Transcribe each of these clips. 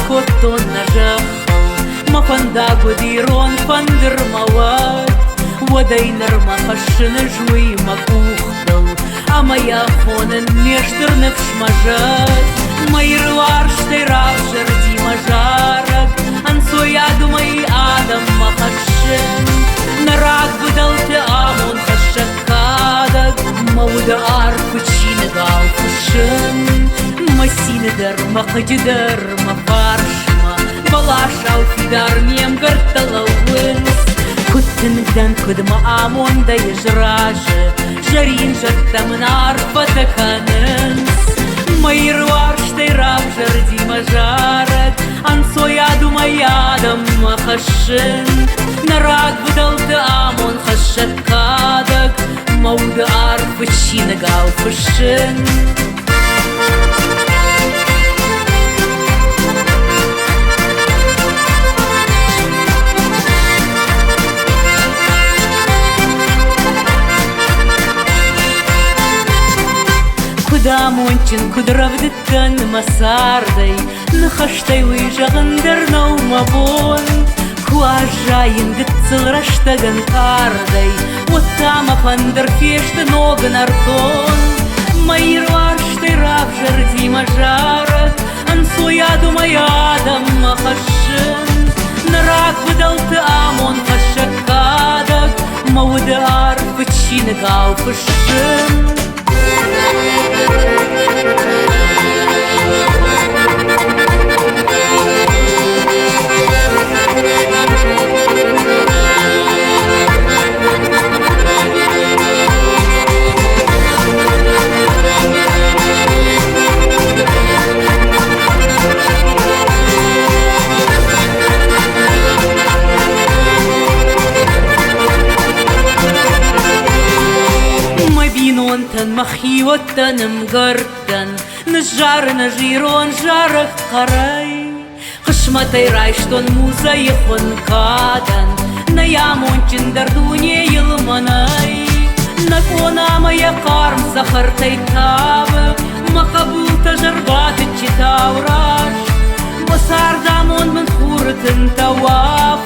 كوتون نجاح ما فندا قديرون فندر مواد ودينر ما خشن جوي ما كوختل أما ياخون النيشتر نفش مجاد ما يروارش تيراف جردي مجارك أنسو يادو مي آدم ما خشن نراك بدلت آمون خشك كادك مود آرك وشين قال خشن ما سيندر ما قجدر ما فارشما بلاش أو في دار نيم قرطلو ونس كنت ندن كد ما آمون دا يجراج جرين جرتا من عرفتك هننس ما يروارش تيراب جردي مجارك أنسو يادو ما يادم ما خشن نراك بدلت آمون خشك كادك مود عرف الشين قال خشن Amochin kudravditan masarday Nkhashtay wijagandernau mabon Kuajayin gitsilrashtagan karday Watama pandar feshta nogan arton Mairvarshtai ravjardi majarak Ansoyaду mayadam mahashin Narak vidalta amon khashakadak Mawdar vachinagaw fashin Tan machiwatan mgartan Najar najiron jarach qaray Qishmatay rayshton muza yikhun kadan Nayamonchin dardunye yilmanay Nakona maya qarm zakhartay tab Maqabul tajarbat chitawrash Masar damon min khuratin tawaf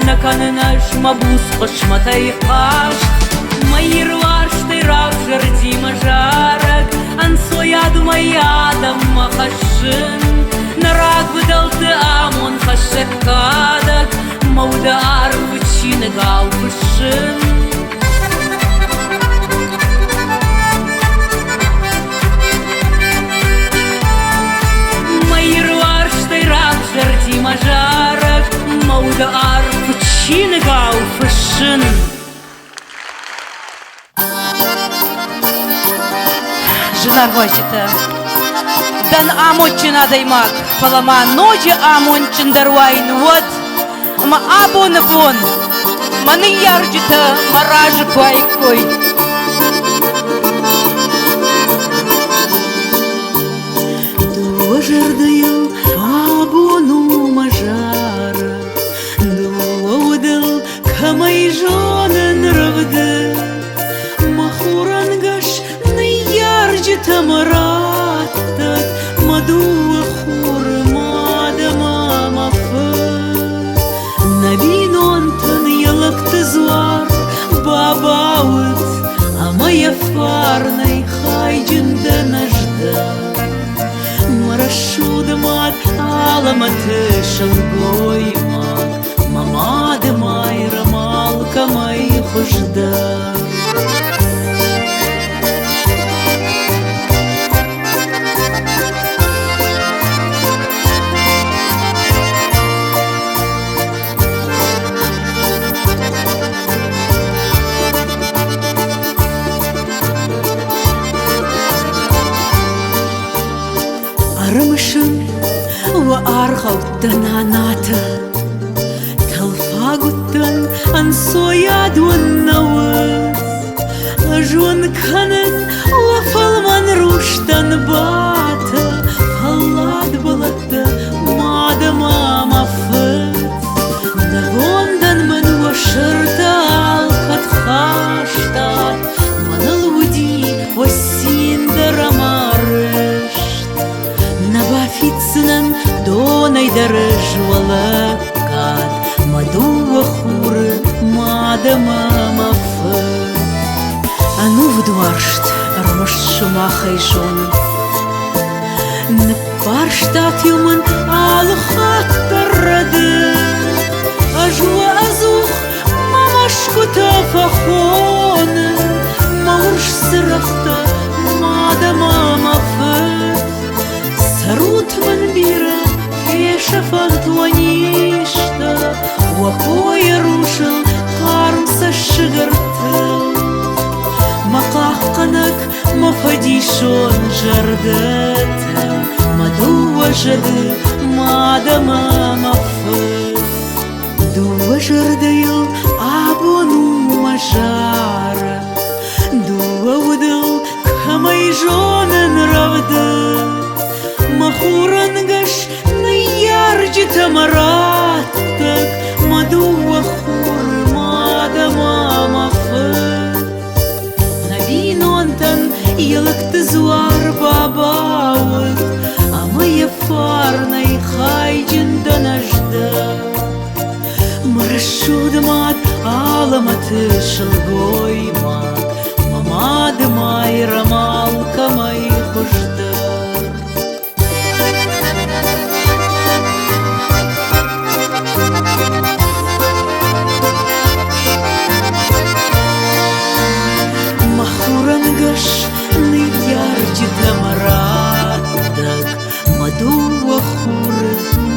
Nakananash mabus qishmatay qash Mayirvarshtai ravjardi majarak Ansoyaду mayadam mahashin Narak vidalta amon khashakadak Mawdar vachinagaw fashin Mayirvarshtai ravjardi majarak Mawdar vachinagaw fashin Narvajita Dan amochin adaymak Palama noji amonchin darwain вот Ma abon bon Mani yarjita maraj kwai Дожардаю абону мажара Дуодал камай жонен равда Махурангаш Тамаратат мадуа хур мадама мафат Набинонтан ялактазвар бабаут Амая фарнай хайджинда нажда Марашудамат аламатышал гоймак Мамадамай рамалкамай хужда Armashin wa arkhawtan anata Talfagutan ansoyadu nawas Ajwan kanan wa falman rushtan bata Falad balata madama mafat Davondan man wa shirta alkat khashtat Manal wudi wa sindaramarish Набафицнан донай даражвалакат Мадуа хуры мадама мафат Ану вдваршт армашт шумахай жон Напарштат юман алхат таррады Ажва азух мамашку тафахон Маурш сырахта мадама мафат Сарут манбира кешафат ваништа Вахоя рушил кармса шигарты Макахканак мафадишон жардата Мадуа жады мадама мафат Дуа жардаю абону мажара Дуа удал камай жонен равда Махурангаш наярджи тамаратак Мадуа хур мадама мафат Навинонтан ялактазвар баба تشلقوي ماك مماد ماي رمال كماي خشدر محورنقش نيارجي تمراتك مدو وخور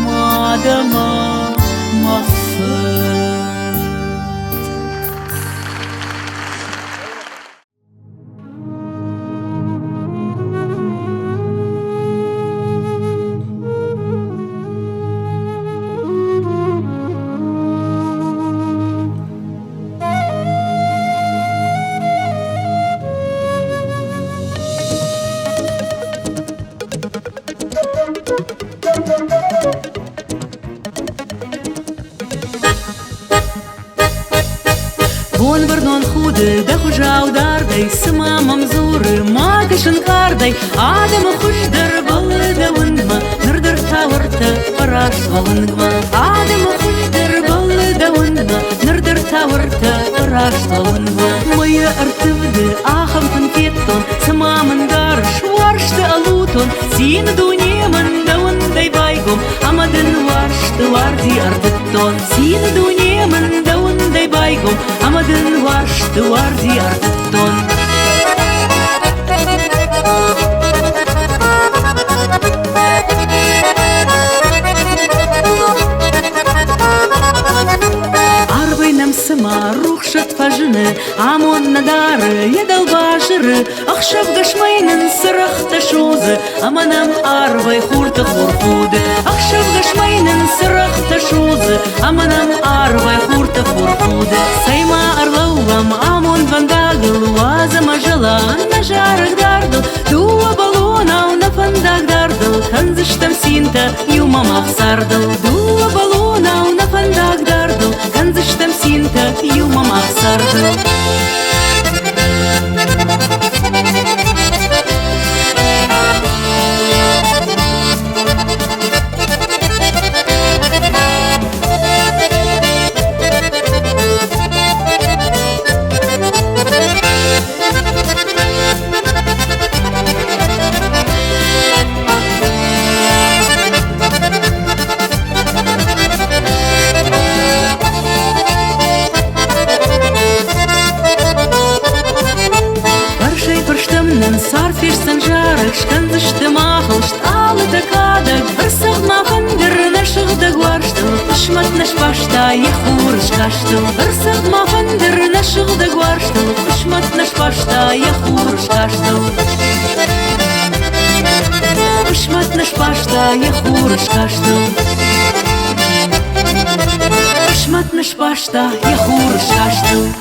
مادما مفر بون بردون خود ده خجاو داردي سما ممزور ما كشن كاردي آدم خوش در بلد وندما نردر تاورتا فراش وندما آدم خوش در بلد وندما نردر تاورتا فراش وندما ويا ارتفد آخم تنكيتون سما من دارش وارش تألوتون سين دوني من دون دي بايقوم أمدن وارش تواردي أردتون سين دوني من دون دي بايقوم أمدن وارش تواردي أردتون سما روخشت فجنة عمون ندار يدل باشر أخشف قشمين سرخ تشوز أمنام أربي خورت خورفود أخشف قشمين سرخ تشوز أمنام أربي خورت خورفود سيما أرلوغم عمون فنداغل وازم جلان نجارك داردل دوا بالونا ونفنداغ داردل كنزش تمسينتا يوما مخساردل دوا بالونا ونفنداغ داردل كنزش تمسينتا يوما مخساردل صار فيش سنجارك شكنزش دماغل شتقال تكادك برسغ ما فندر نشغ دقوارشتل قشمت نشباشتا يخورش كاشتل برسغ ما فندر نشغ دقوارشتل قشمت نشباشتا يخورش كاشتل قشمت نشباشتا يخورش كاشتل قشمت نشباشتا يخورش كاشتل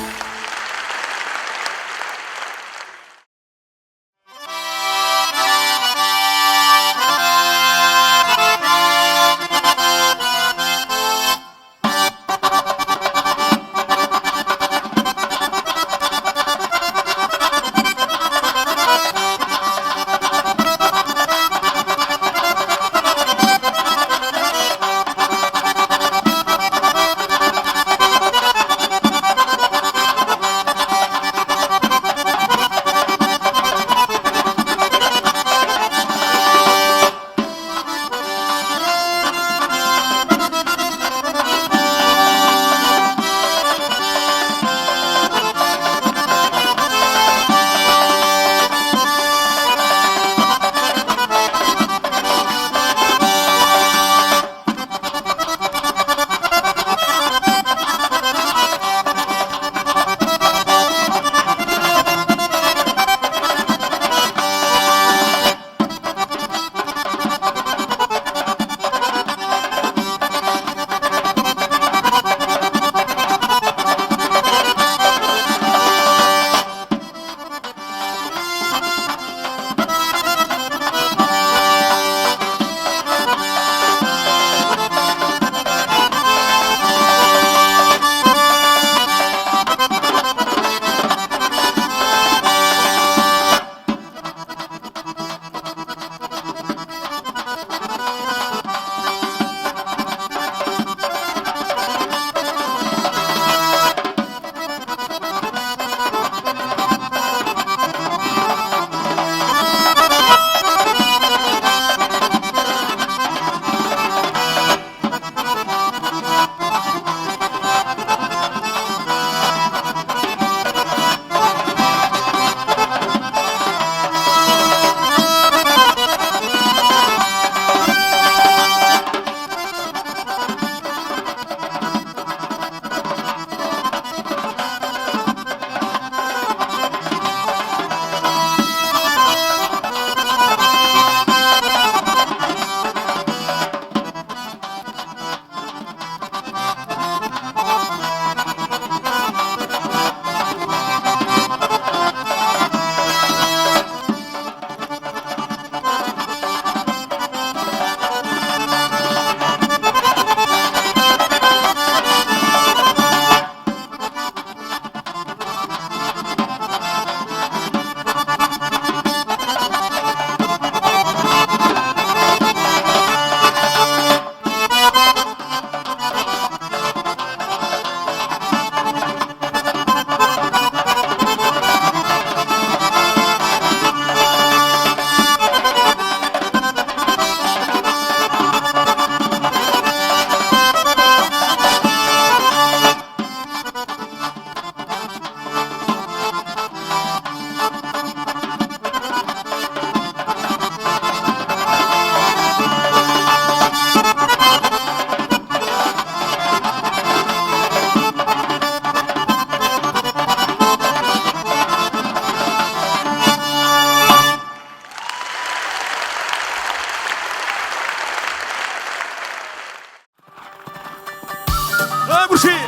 قرشي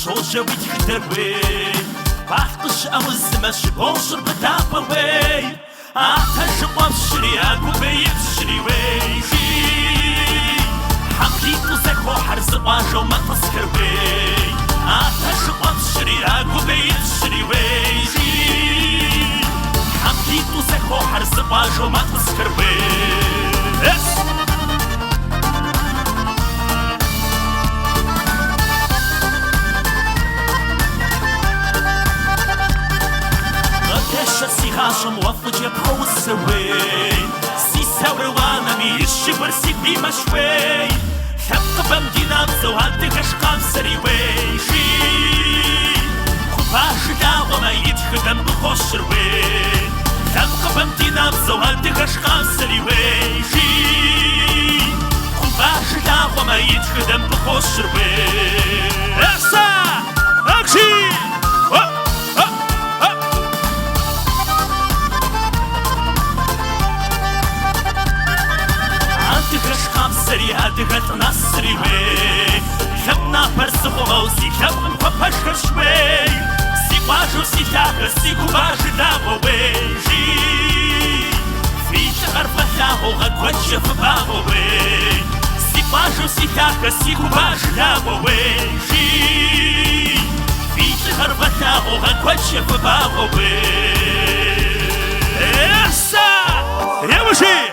Soldier with the way, Bachtish I was the mesh, Bolshar but up away. Atash was shitty, I could be it shitty way. Hakito Zeko has the Wajo Matasker way. Atash was shitty, I could be it shitty way. Hakito Zeko has the Wajo Matasker way. Yes. Сихашем وفجة بحوسوي سيساوي وانا ميشي برسي بي مشوي حق بمدينة بزوهاد قشقام سريوي خباش دا وما يتخدم بخوشروي حق بمدينة بزوهاد قشقام سريوي خباش دا وما يتخدم بخوشروي اسا اكشي سري هادغت نصري وي خبنا برسخو غوزي خبن فبشكر شوي سي باجو سي تاغ سي كوباج داغو وي في شغر فتاغو غدوش فباغو وي سي باجو سي تاغ سي كوباج داغو وي في شغر فتاغو غدوش فباغو وي اسا يا وشي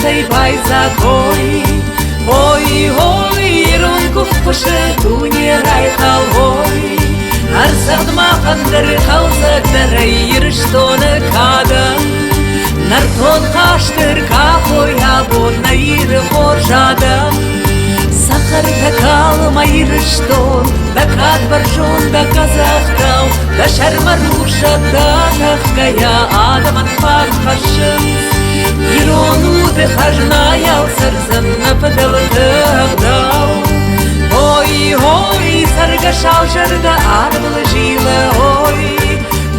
tai bai zakoi Hoi hoi runkuf pushe dunye rai khalhoi Arzad ma khandar khalzak darai rishtone kadam Narton khashter kafoy abon nair khorjadam Sakhar takal mai rishton Dakad barjon da kazakhtau Da sharmarusha da takhkaya adaman far khashim Ironu de khajna yal sarzan nafdal tagdau Hoi hoi sargashal jarda arbal jila hoi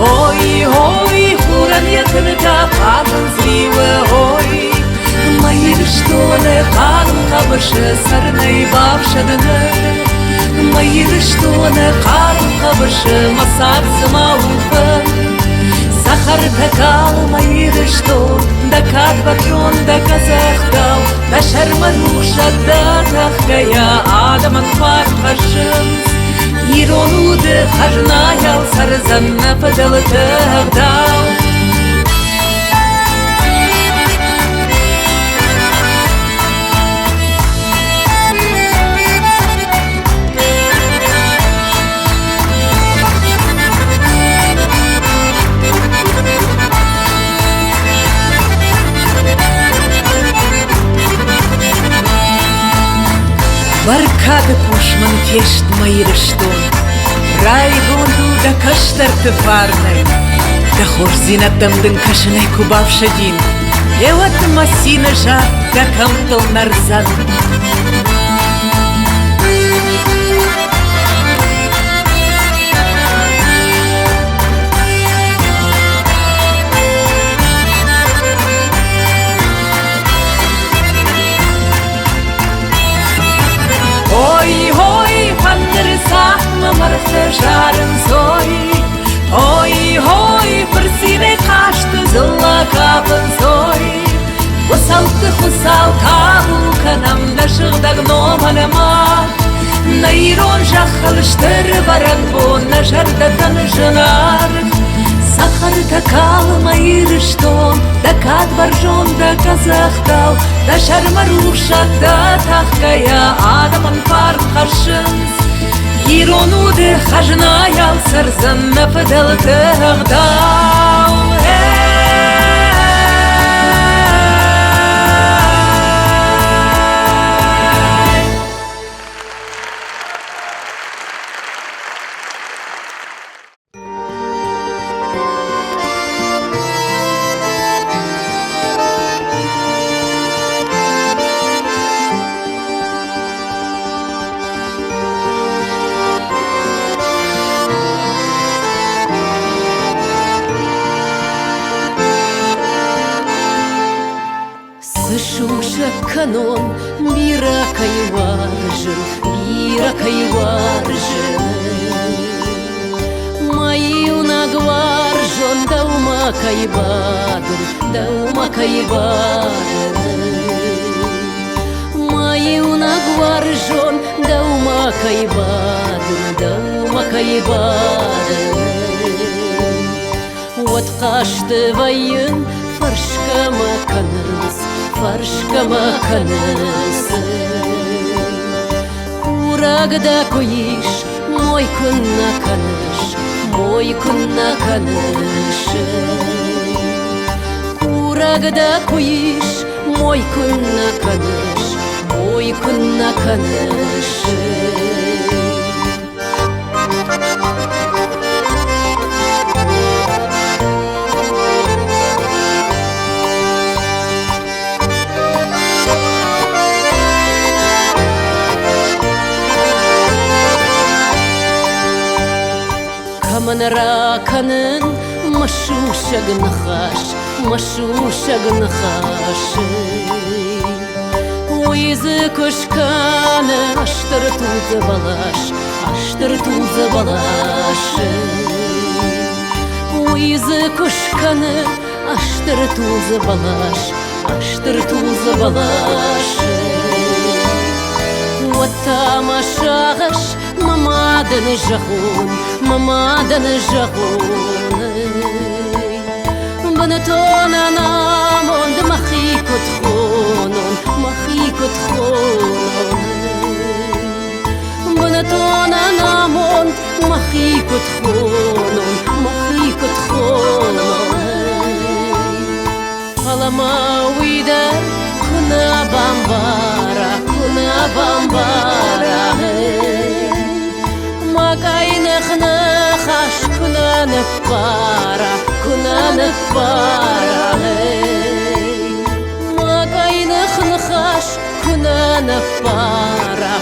Hoi hoi khuran yatnda qadn zliwa hoi Mayir shtone qalm qabash sarnay babshadna Mayir shtone qalm qabash masar smaufa Sakhar takal mayir shton Dakad barjon da kazakhtau Da sharmarusha da takhkaya adaman far khashams Ironu de khajna yal sarzan nafdal tagdau Barkade pushman tjesht mayir shton Rai gondu da kashtar te farnay Da khorzina damdin kashnay kubav shadin Ewat masina ja da kamtol narzan Hoi hoi pander sahma marse jaren soi Hoi hoi persine kasht zilla kapen soi Khusal kabu kanam nashig dag noman mat Nairon jakhal shter barak bon najar da tan janar Sakhar takal mayir shton Dakad barjon da kazakhtau Da sharmarusha da takhkaya adaman far khashams Ironu de khajna yal sarzan nafdal tagdau Слышу канон, бира кайваржен, Мои унагваржен, даума кайбадр, Мои унагваржен, даума кайбадр, Вот кашты вайын, фаршка маканыс, Урагда коиш, мой kunna kanış Урагда коиш, мой kunna kanış Каманара канын машушаг нахаш Уйзы кошканы аштыр тузы балаш Уйзы кошканы аштыр тузы балаш Ваттамашағаш мамадан жағун Баны тонанам онды махи көтхун תחונו בנתונה נמון מחיקו תחונו Alama uida kuna bambara Makai nekhash kuna nepara Makai nekhash kuna nepara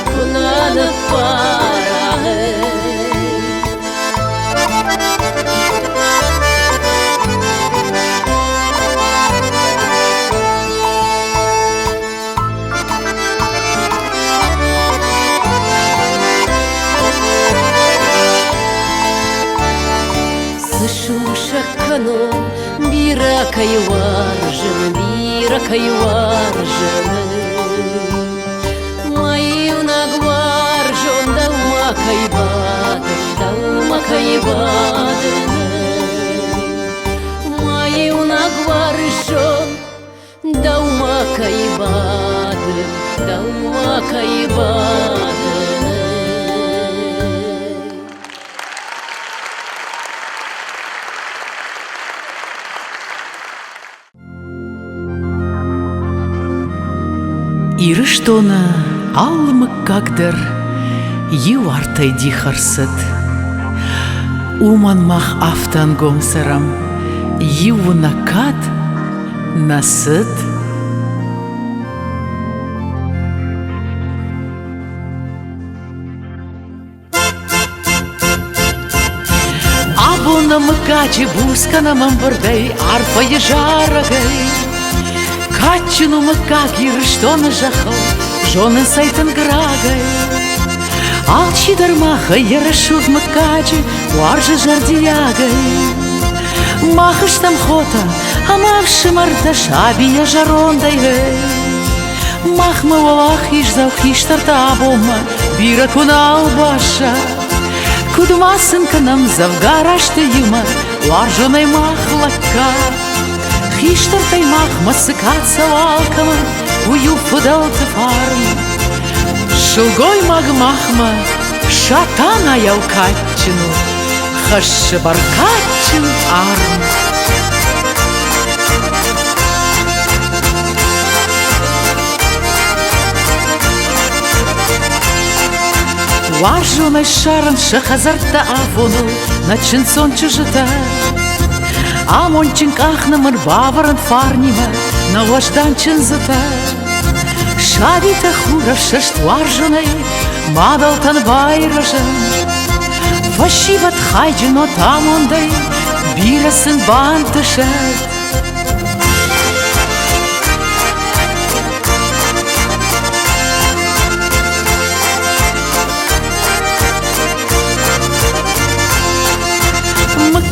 Шушакану бира кайваржен Мою нагваржен dauма кайбаден Мою нагваржен dauма кайбаден Ирыштона алмык кагдыр юартай дихарсыт. Уманмах афтан гомсарам ювунакат насыт. Абуна мыкачи бускана мамбырдай арфа ежарагай. Качину макаки рыштона жахал, жонын сайтын грагай. Алчи дармаха ярашут макачи, уаржы жардиягай. Махыш там хота, амавши марта шабия жарондай гай. Махма валах ишзавхиш тарта абома, бира кунал баша. Кудмасын канам завгарашты юма, уаржонай махлака. Хиштартай мах масыкат савалкама, ую фудалты фарм. Шылгой маг махма, шатана яукатчину, хашы баркатчин арм. Важунай шаран шахазарта афону, начин сон чужита. Амончин кахнамыр баваран фарнима, на важданчин зата. Шавита хурав шаштваржунай, мадалтан байражан. Вашиват хайджино тамондай, бирасын бантышат.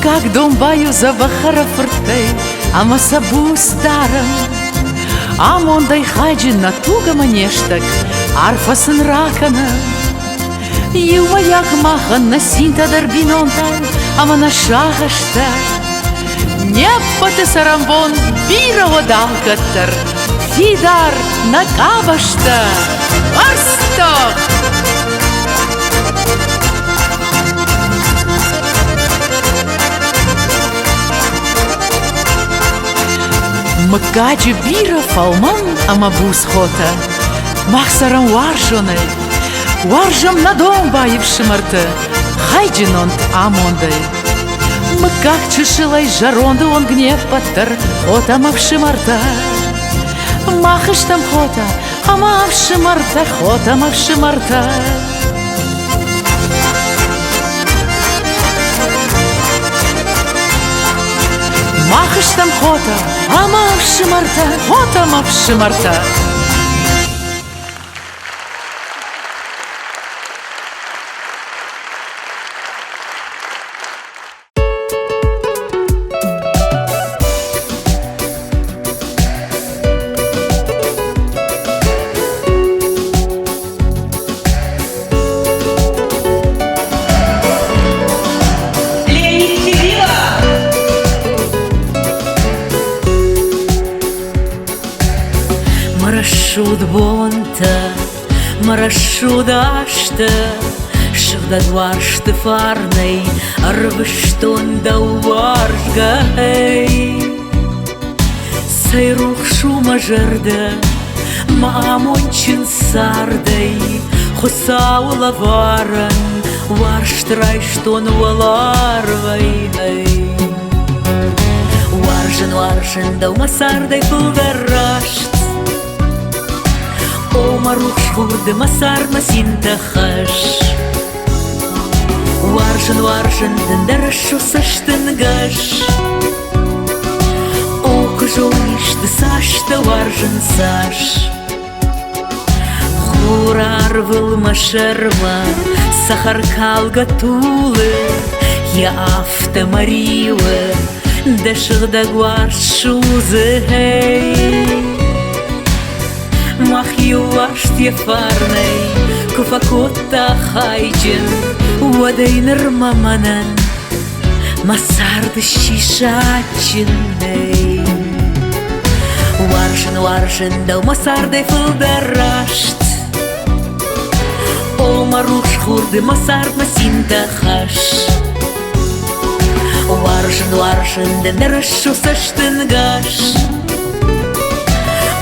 Как домбаю за бахара фыртай, ама сабу старым. Амондай хаджин на туга манештак, арфасын ракана. Юмаяк махан на синта дарбинонтан, ама на шахашта. Неппаты сарамбон бира водалкаттар, фидар на кабашта. Арсток! Макаджи бира фалман амабус хота, махсарам варжоны, варжам на дом баивши марта, хайджинонт амондай. Макак чешилай жаронды он гнев паттар, хота мавши марта. Махыш там хота, амавши марта, хота мавши марта. Махыш там хота, амавши марта, хота мавши марта. Marashudaște Shda doar ștefarnei Arvășton dauarșgăi Să-i ruh șumă jărdă Ma amoncin sardei Хусау лаваран Варштрай штон валарвай Варжен дау масардай пылдарашт О марух шхурды масар масинтахаш Варжен дындарашу саштынгаш О кыжоништы сашта варжен саш Урарвыл машерма, сахар калгатулы, я автомаривы, деших дагваршузы, махью вашт ефарней, куфакота хайджин, уадай нырмаманан, масарды шишачиней. Варшин дау масардай фылдарашт, О маруш хурды масард масинтахаш Варжин дендерашу саштынгаш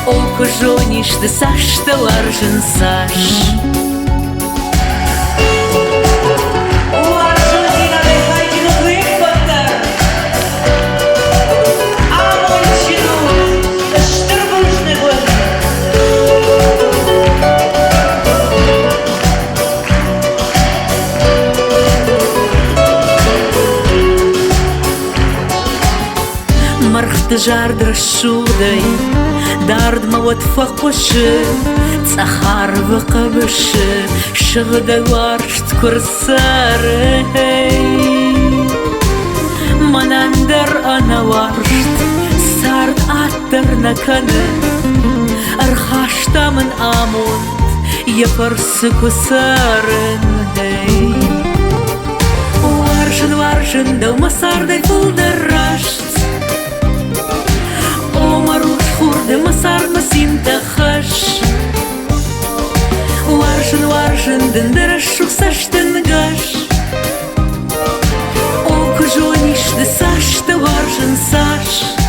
О кожоништы сашта варжин саш Жар драшудай дард мават фақпашы цахар вақабышы шығдай варшт курсары манандар ана варшт сард аттар наканы архаштамын амунд япарсы кусарын Варшин дау масардай фылдарашт Маруш хурды масар масинтахаш Варжин дындырашу саштынгаш О кожоништы сашта варжин саш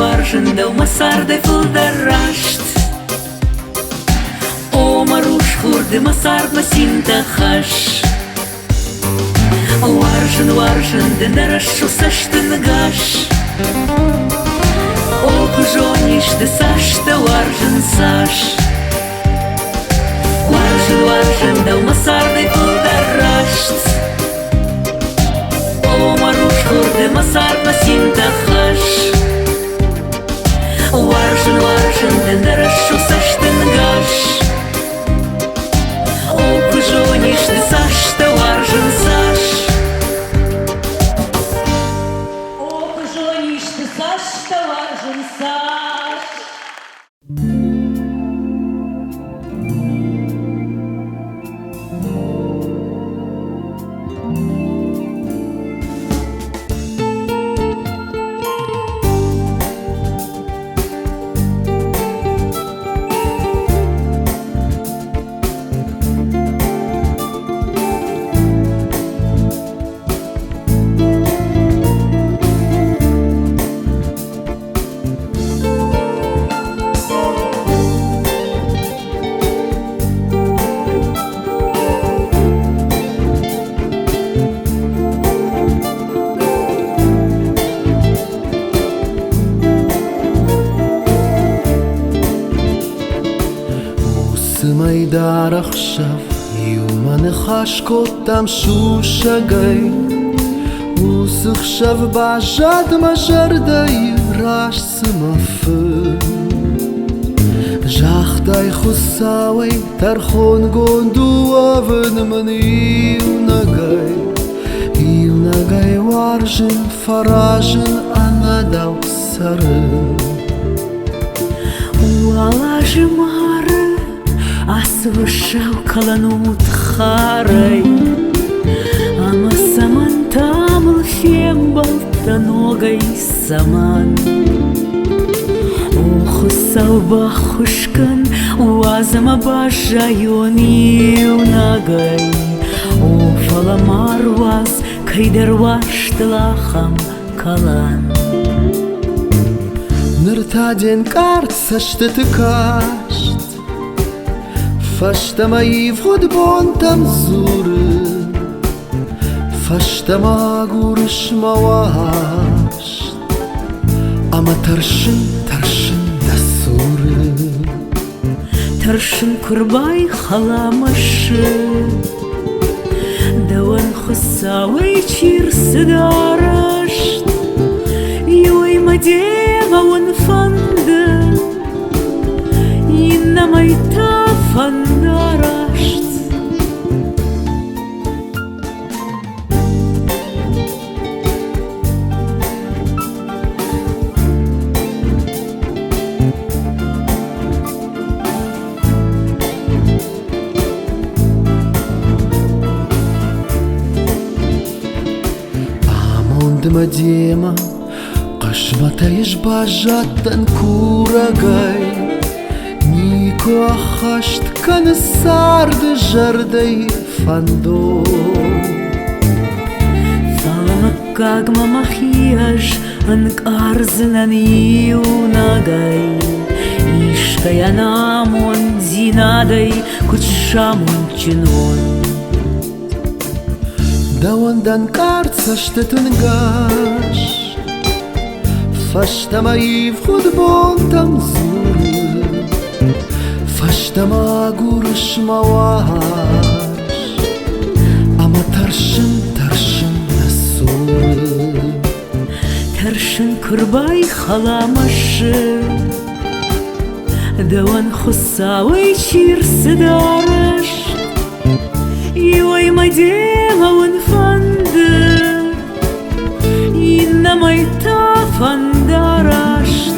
Варжин дау масардай фылдарашт О маруш хурды масард масинтахаш Варжин дындарашу саштынгаш О кужоништы сашта варжин саш Варжин дау масардай фылдарашт О маруш хурды масард масинтахаш Варжин дындарашу саштынгаш О кужоништы сашта варжин саш О кужоништы сашта варжин саш dar עכשיו יומה נחשק אותם שושגי וסחשב בעשת משרדי רש סמפה ז'חת Dai khusawai tarkhon gondu avn mani Unagai warjin farajin anadaw sarın Уалажмары асвышау каланут харай Ама саман тамыл фембал таногай саман Ухусау бахушкан уазама бажайон юнагай Уфаламар ваз кайдар ваштлахам калан Nırtaden kart saçtı tıkaşt Faştama yivhud bontam zurı Faştama gurışma vaşt Ama tarşın da surı Tarşın kurbay halamaşı Davan khusaway çirsi daraşt Yoy madeva wan fanda Inna mayta fandarasht Amondma dema Qashmataysh bajatan kuragay Niko akhasht kan sard jarday fando Falamagagma machiaj Ank arzlan yunagay Ishkayanamon zinaday Kutshamon chinon Dawandan kart saçtı gash Faştama yivhud bontam zurı Faştama gurışma vaş Ama tarşın da surı Tarşın kurbay halamaşı Davan khusaway çirsi daraşt Yoy madeva wan fanda Inna mayta fandarasht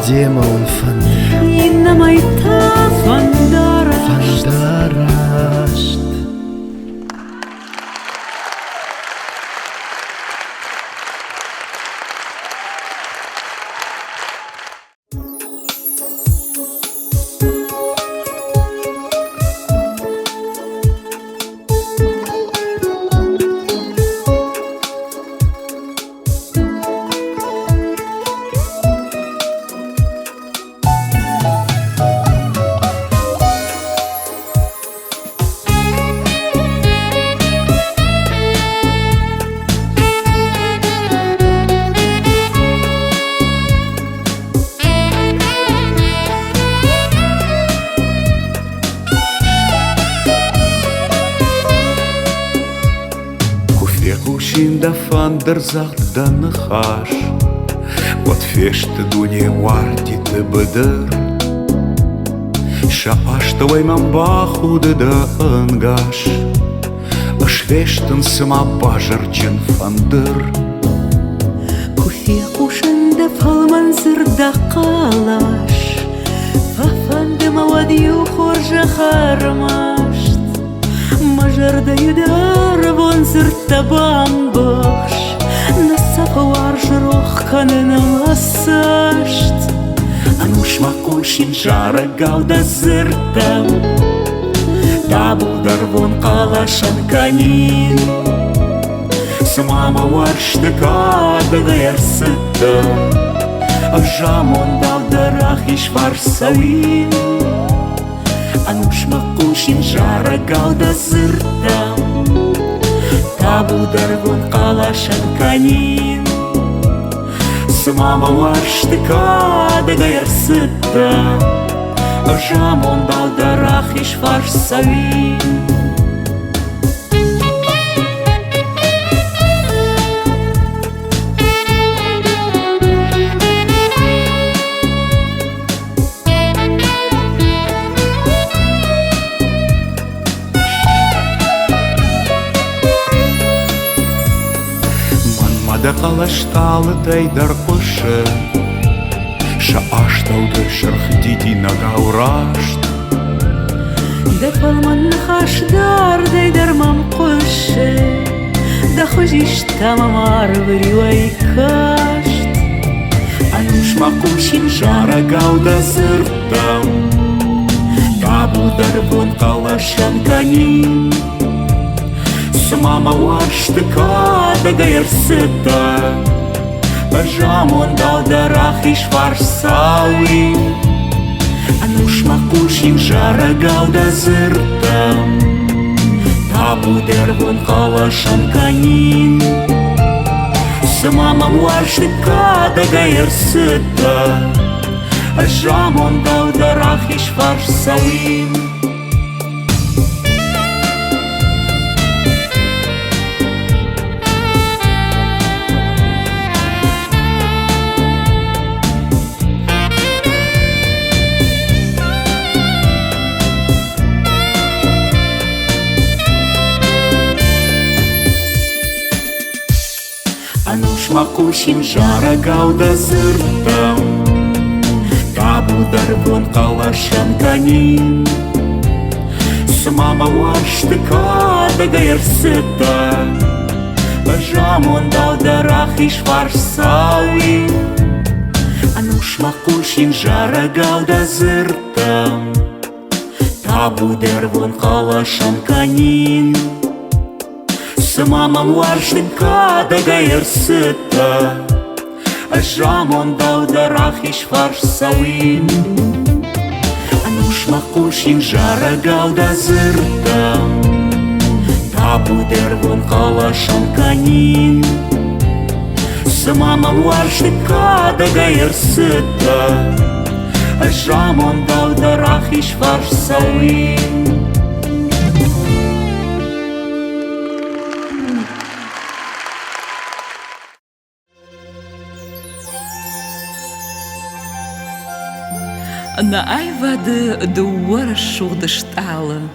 Dema on fanda Inna mayta fandarasht Fandarasht Kushinda fander zacht dan gash Wat feest dunie warti te bedar Shapashta way man bachude da angash Ashvesten sama bajarchen fander Kufi kushanda falman zirda qalash Fafanda mawadiyu khorja kharmasht Majarda yudar von zirta bambaksh Nasafa warjroch kanena masasht Anush makushin jara gauda zirtam Dabu darvon qalashan kanin Smama warshta kada gayar sitta Ajamon daud darach ish varsawin Anush makushin jara gauda zirtam Tabu darvon qalashan kanin Smama varshtika degayar sitta Jamon dal darach ish varsawin Da qalashtal tayder qushe Sha ashtal de sharkhditi nagaurasht Da falman khashdar dayder mam qushe Da khujisht tamamar vriway kasht Anush makushin jara gauda zirtam Tabu darbun qalashan kanin Mama varshtika degayar sitta Jamon dal darach ish varsawi Anush makushin jara gauda zirtam Tabu dervon qalashan kanin Mama varshtika degayar sitta Jamon dal darach ish varsawi Anush makushin jara gauda zirtam Tabu darvon qalashan kanin Smama varshtika degayar sitta Jamon dal darach ish varsawi Anush makushin jara gauda zirtam Tabu darvon qalashan kanin Mama varshnika degayar sitta Jamon dal darach ish varsawin Anush makushin jara gauda zirtam Tabu dervon qalashan kanin Mama varshnika degayar sitta Jamon dal darach ish varsawin Na ayvade de warshur de stalen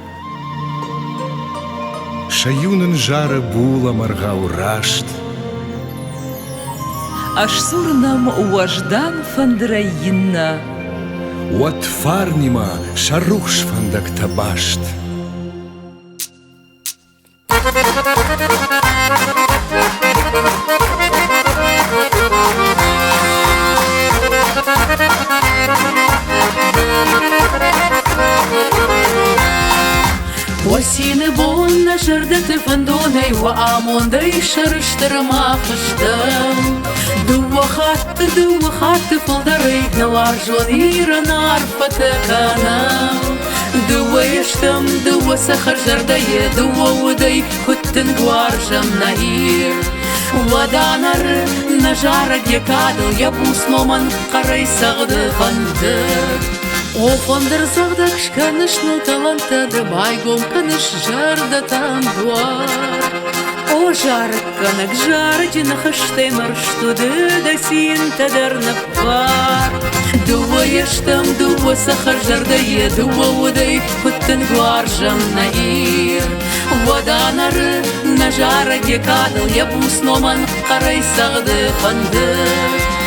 Шаюнен жара була маргау рашт Аш сурнам wajdan van drayinna Wat farnima шарухш фандак табашт Осины бонна жырдыты фандонай Ва амондай шарыштыр мақыштым Дуа хатты фалдарай Навар жон иран арфаты канам Дуа ештым, дуа сахар жардайы Дуа удай хуттын гуаржам наир Ваданар нажара гекадыл Я бусмоман қарай сағды фандыр О фондыр зағда кшканышны талантады Байгом каныш жарда там дуар О жарык канак жардина хаштаймар Штуды да син тадарна пар Дуа ештам, дуа сахар жардайы Дуа удай хуттын гуаржам наир Ваданар нажара гекадыл Я бусмоман қарай сағды фандыр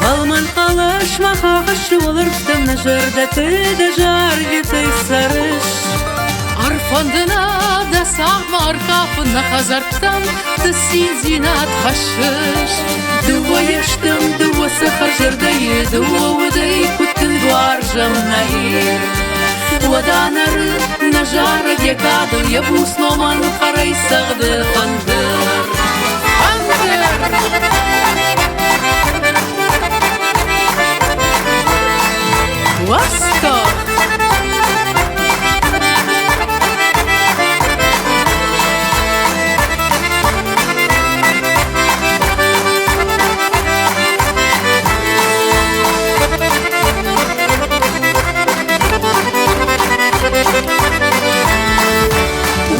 Алман қалаш мақағыш олыр птымны жырдаты да жаргетай сарыш Арфандына да сағма арқапына қазарттан да синзинат хашыш Дуа ештім, дуа сахар жырдайы Дуа удай күттін гуар варжам наир. Wadanarı najara dekadı ya busnoman karay sağdı fandır. Восток!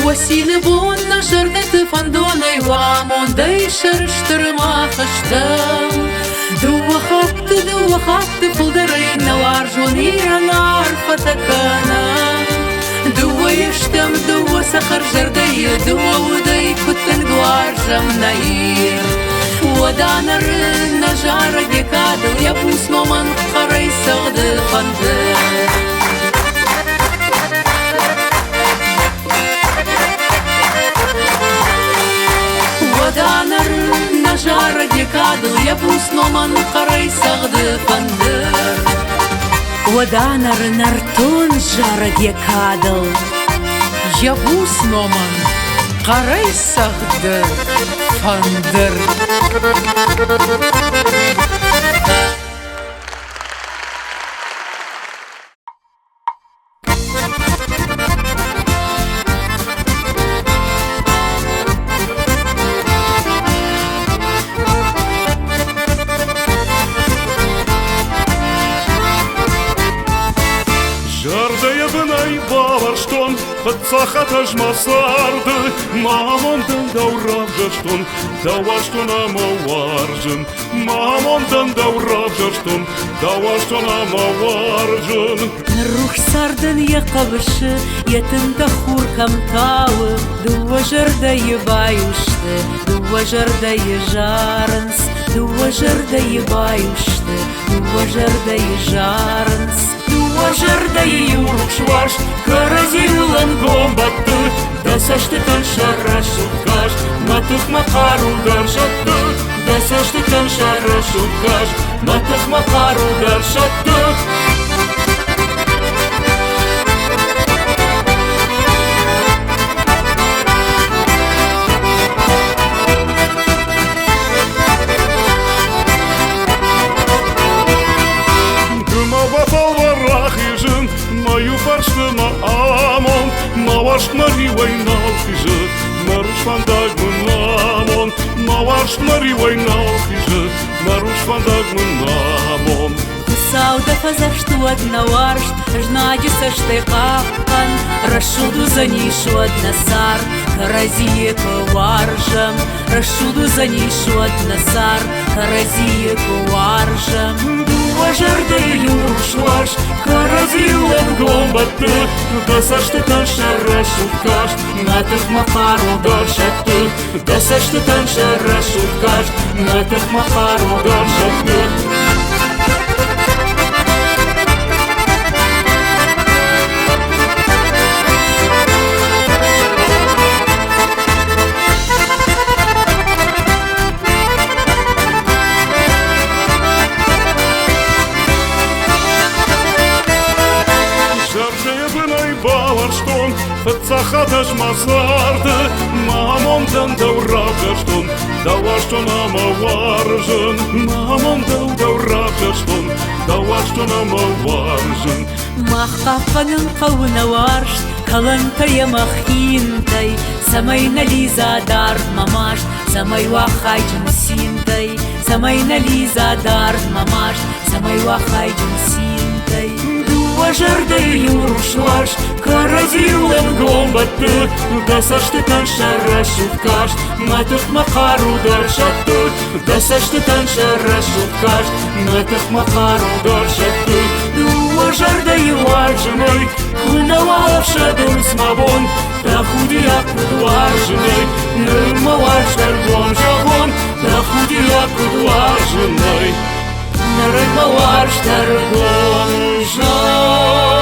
Василий Бонна жардеты фандоной вамон дай шарштырма хаштам. Дуахатты фулдары наваржон иранар фатакана. Дуаештам дуа сахар жардайы дуа удай куттен гуаржам наир. Wadanarı najara dekadı ya busnoman karay sağdı fandır. Wadanarı najara dekadı ya busnoman karay sağdı fandır. Wadanarı narton jara dekadı ya busnoman karay sağdı fandır. Подсахатаж масарды, мамондан даурабжаштон, даваштона маваржын, мамондан даурабжаштон, даваштона маваржын. Рухсардын якабышы, ятында хуркам тауы, дуа жарда ебаюшты, дуа жарда ежарынс, дуа жарда ебаюшты, дуа жарда ежарынс. Жарда юрукшваш, каразилан гомбатты, да саштыкан шарашукаш, матых макару даршатты, да саштыкан шарашукаш, матых макару даршатты. Мою паршныма амон, мавашт мари вайнал хижы, маруш фандаг мынамон, мавашт мари вайнал хижы, маруш фандаг мынамон. Сауда фазашт одна варшт, жнади сашты капкан, рашуду за нишу одна сар, каразие варжам, рашуду за нишу одна сар, каразие варжам. Жарда юршваш, каразилан гомбатты, да саштыкан шарашукаш, натых махару даршатты, да саштыкан шарашукаш, натых махару даршатты. Подсахатаж масарды, мамондан даурабжаштон, даваштона маваржын, мамондан даурабжаштон, даваштона маваржын. Махкапанын кауна варшт, калантая махинтай, самай нализа дар мамаш, самай вахайджин синтай, самай нализа дар мамаш, самай вахайджин синтай. Жарда юршваш, каразилан гомбатты, да саштыкан шарашукаш, матых махару даршатты, да саштыкан шарашукаш, матых махару даршатты. Жарда юваржыной, кунавалшадын смабон, да худия кудваржыной, нырмаваштар гон жагон, да худия кудваржыной. Нырмаваштар гон жагон.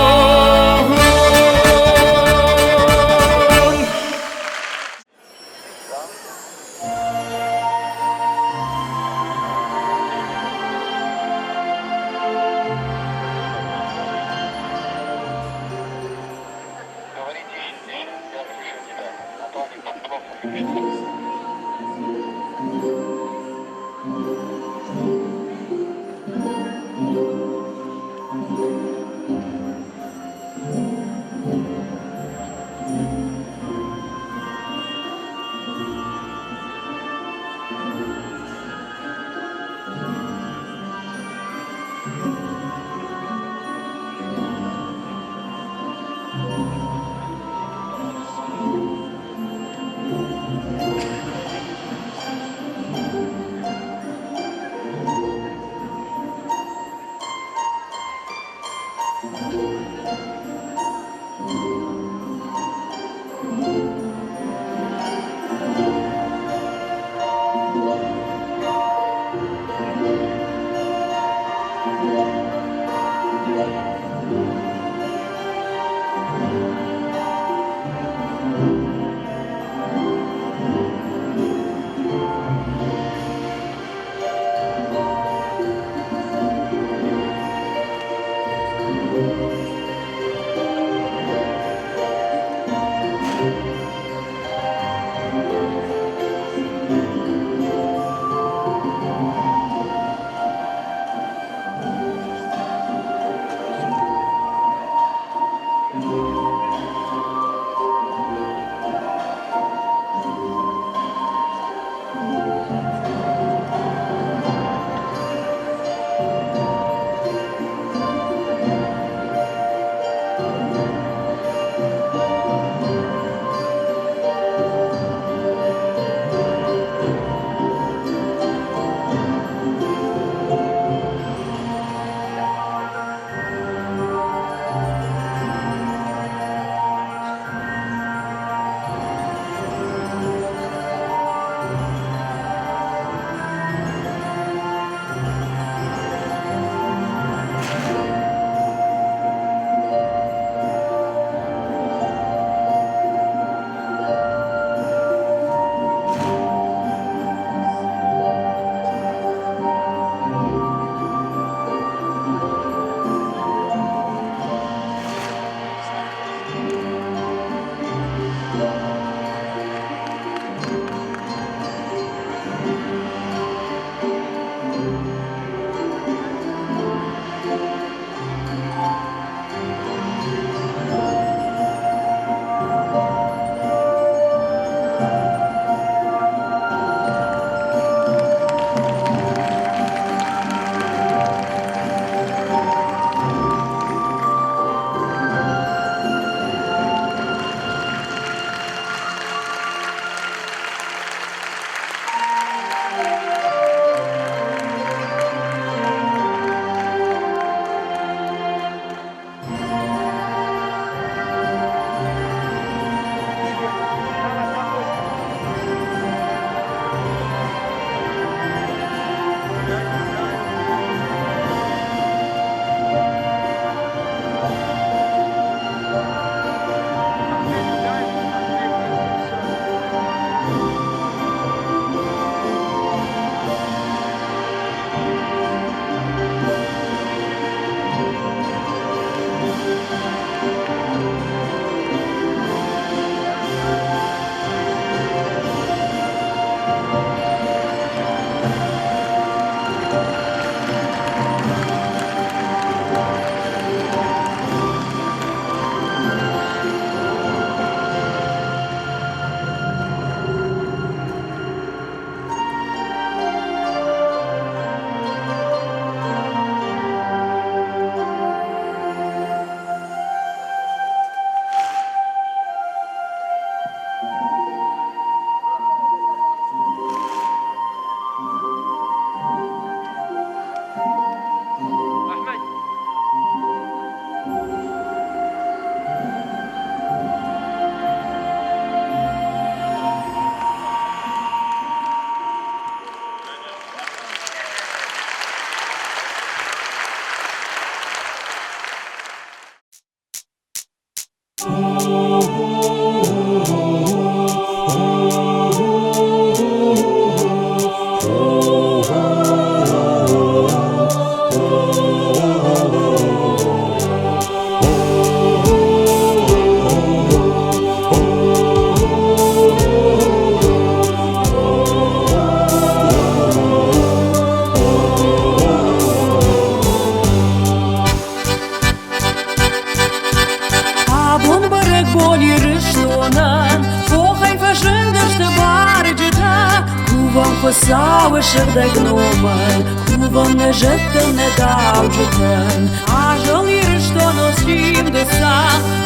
Шырдай гномай, кувонне жеттелне даужытын. Ажыл ирышто носим дыса,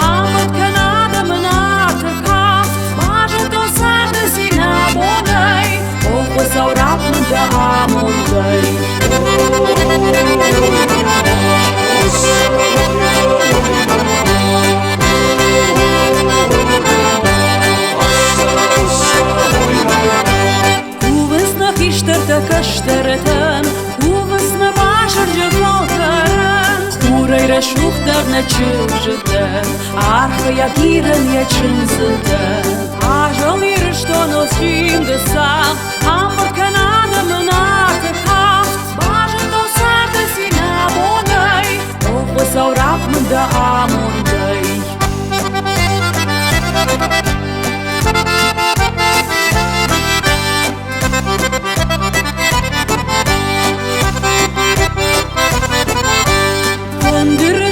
амыт канада мынаты кафт. Бажыто сарды сина бонай, охы саурапмын да амондай. Кыштырты кыштырытын, кувысны башыр жыгалтырын. Курайры шухтарны чыжытын, архыя кирын ячынсытын. Ажыл ирышто носим дысақ, амбыр канады мынаты хафт. Бажыто сарды сина бонай, охы саурапмын да амондай.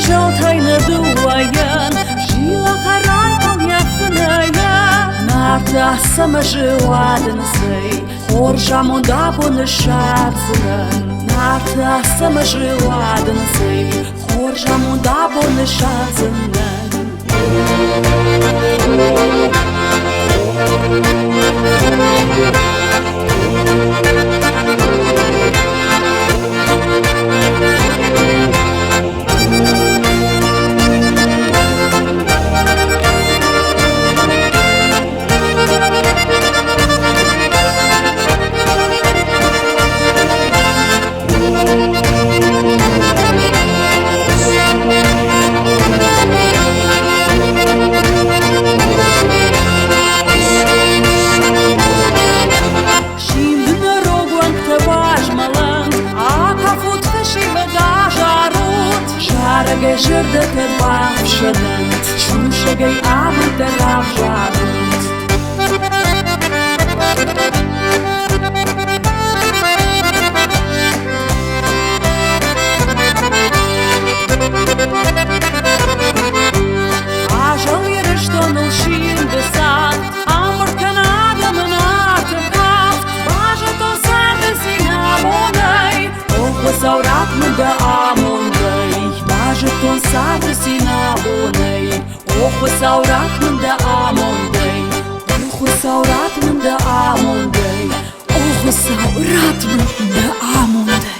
Жалтайны дуайын, жила қарайқыл яқынайы. Нарты асымы жуадынсый, хор жамонда бұны шапсынын. Нарты асымы жуадынсый, хор жамонда бұны шапсынын. Шарыгай жырды кырбақ шыдынт, шушыгай абыты рав жадынт. Ажыл ирышто нылшинды сат, амыр канада мынаты кафт. Бажыто сарды сина бонай, охы саурапмын да амондай. Бажыто сарды сина бонай, охы саурапмын да амондай. Охы саурапмын да амондай, охы саурапмын да амондай.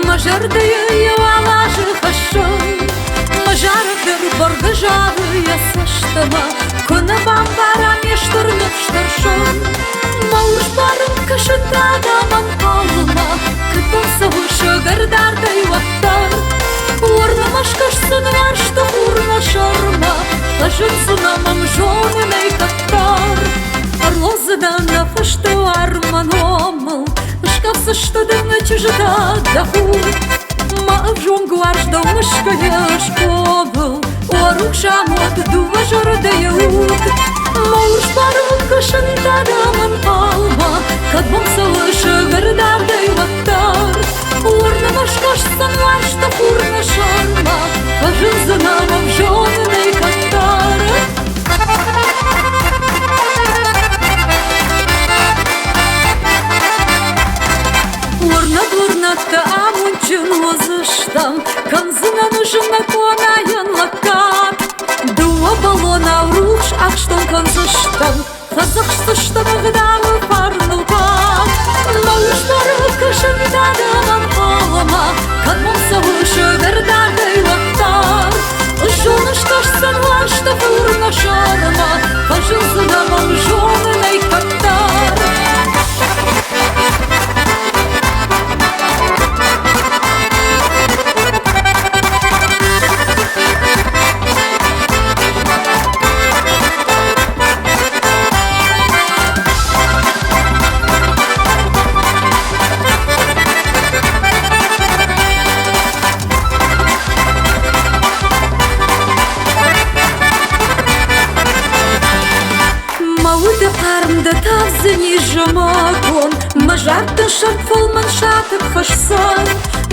Мажардыя явалажы хашын, мажардыр борды жавыя саштыма, күні бамбара мештырнып штыршын. Мауш барым кышындадаман қалыма, күтім савышы гырдардай ваттар. Орнымаш кашсын варшты урна шарма, лажын сунамам жонынай каттар. Орлозыдан нафышты арман омыл, шкафсы штыдыны чужда даху. Мавжон гваржда мышкая шкобыл, орук шамот дува жордая ут. Мауш барым кышындадаман қалма, кадбом савышы гырдардай ваттар. Орнымаш кашсын варшты урна шарма, лажын сунамам жонынай каттар. Орнат-орнатта амунчын лозыштам, канзына нужына конаyan лакат. Дуа балона вруш ақштан канзыштам, қазықштыштам ағдамы парнылбат. Мауштары кышындадаман қалыма, канмон савышы гырдардай ваттар. Жоныш кашсын лашты фурна шарыма, кажын сынамам жонынай каттар. Армда тавзыни жамагон Мажартын шарт фолман шатып хашсан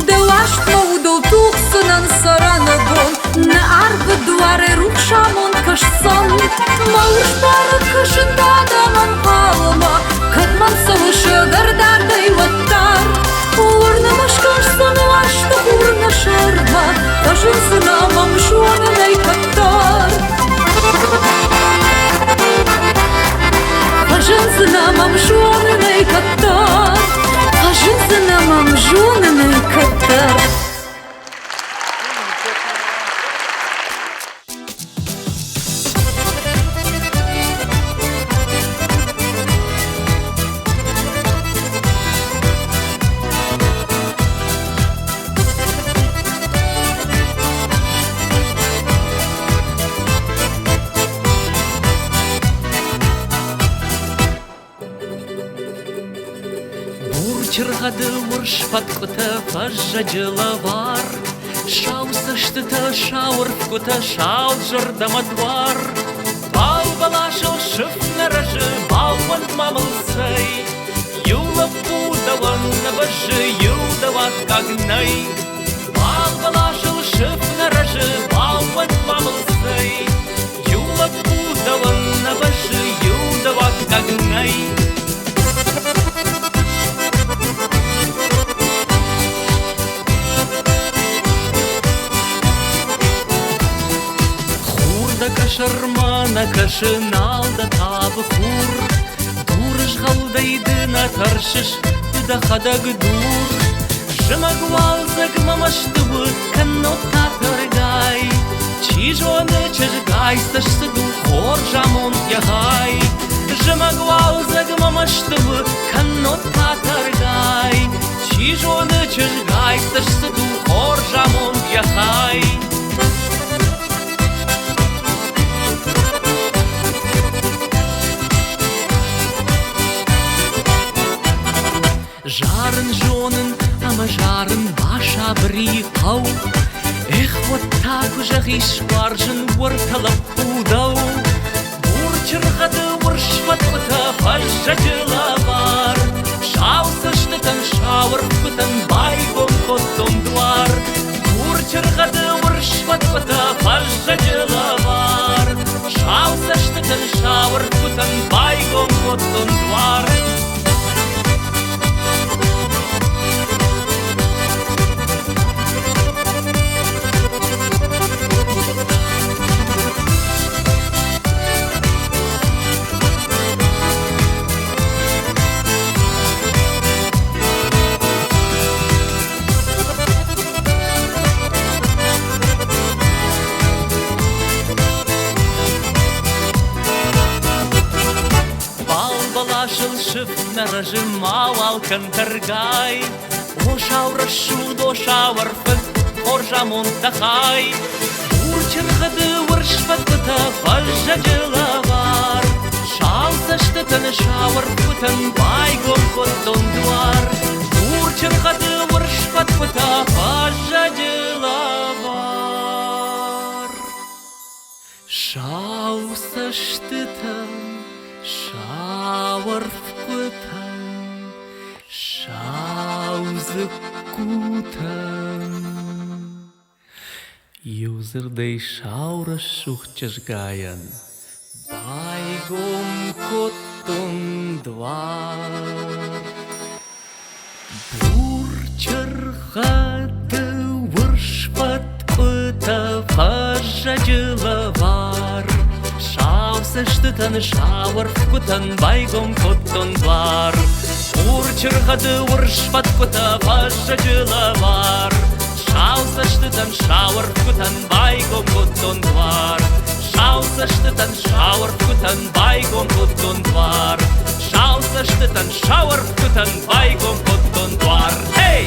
Делашт маудол тухсынан саранагон На аргы дуаре рухшамон кашсан Мауш бары кышында даман палыма Катман савышы гардардай ваттар Урна машкашсан ашты урна шарма Кажын сынамам жуанынай каттар Кажын сынамам жуанынай каттар Кажын сынамам жуанынай каттар Чырғады ұршпат күті пажжаджилы бар Шаусы штыты шауырт күті шау жырдама двар Бал балашыл шыфны рыжы балван мамылсай Юлы пудаван бажы юдава кагнай Бал балашыл шыфны рыжы балван мамылсай Юлы пудаван бажы юдава кагнай Шармана кашыналда табы хур Дурыш халдайды на таршыш да хадаг дур Жымагвалзаг мамаштыбы канот татыргай Чижоны чыжгай сышсыду хор жамон ягай Жымагвалзаг мамаштыбы канот татыргай Чижоны чыжгай сышсыду хор жамон ягай Жарын жонын, ама жарын баша брихау Эх, вот так уже иш баржын орталап пудау Бур чырғады ұршпат құта пажжадыла бар Шаусы штытын шауыр күтін байгом коттон дуар Бур чырғады ұршпат құта пажжадыла бар Шаусы штытын шауыр күтін байгом коттон дуар Нажимал алкантаргай Ошау рашуд, ошау арфык, оржамон тахай Урчырғады ұршпат күті пажжадыла бар Шаусы штытын шауыр күтін байгом коттон дуар Урчырғады ұршпат күті пажжадыла бар Шаусы штытын шауыр күтін Шаузы кутын Юзырдай шаура шухчажгаян Байгом коттон двар Бур чырғады ұршпат күті пажжадыла бар Шаусы штытын шауыр күтін байгом коттон двар Бур чырғады ұршпат күті пажжадыла бар Шаусы штытын шауыр күтін байгом коттон двар Шаусы штытын шауыр күтін байгом коттон двар Шаусы штытын шауыр күтін байгом коттон двар Hey!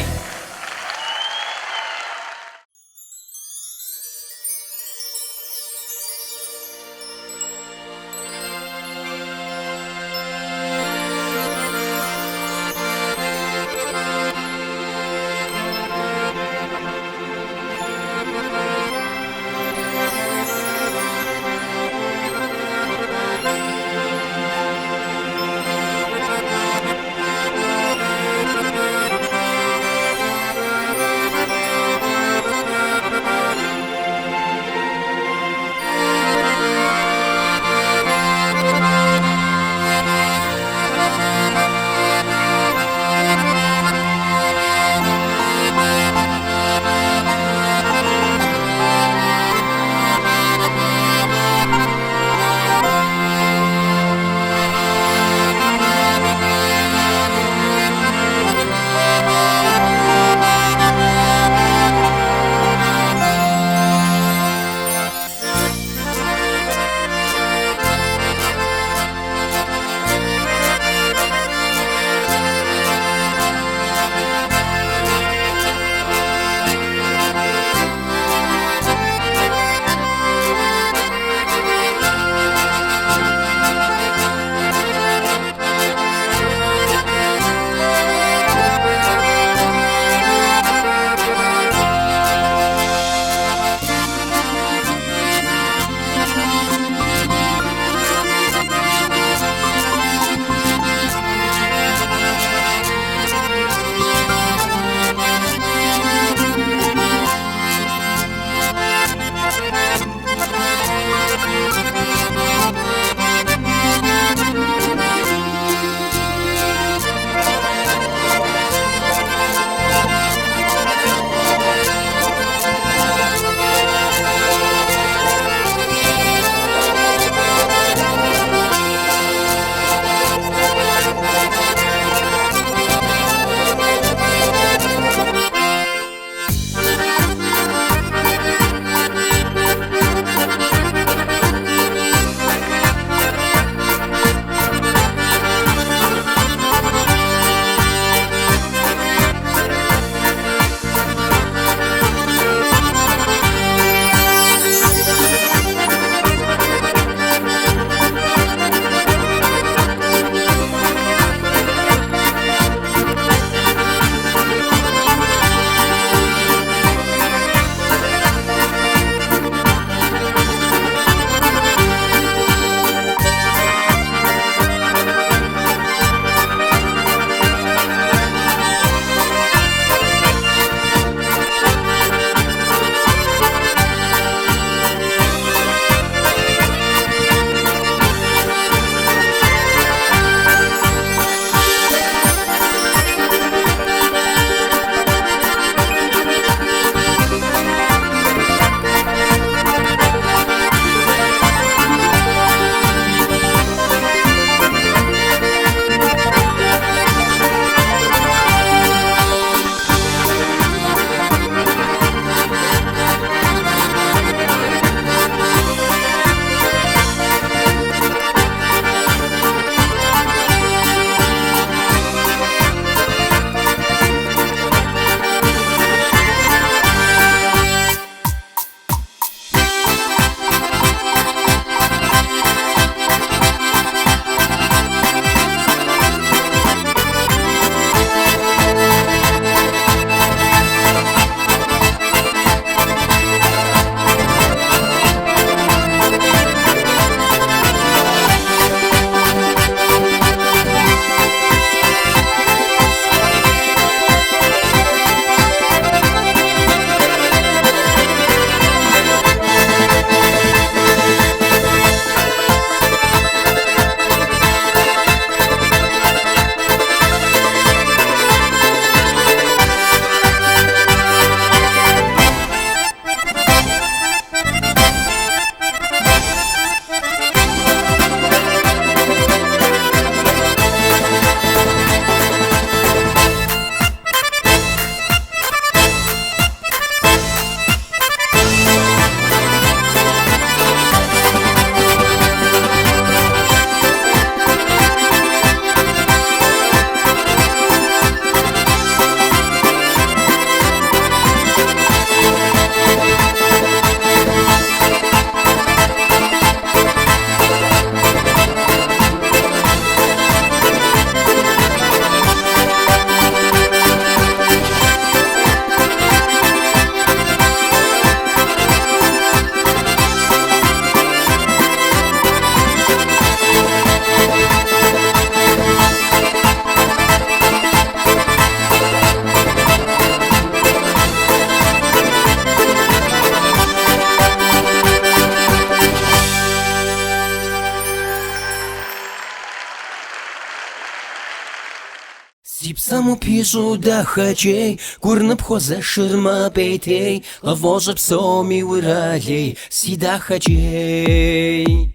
Сипсаму пижу да хачей, курнып хоза ширма пейтей, лавожа псоми уралей, сида хачей.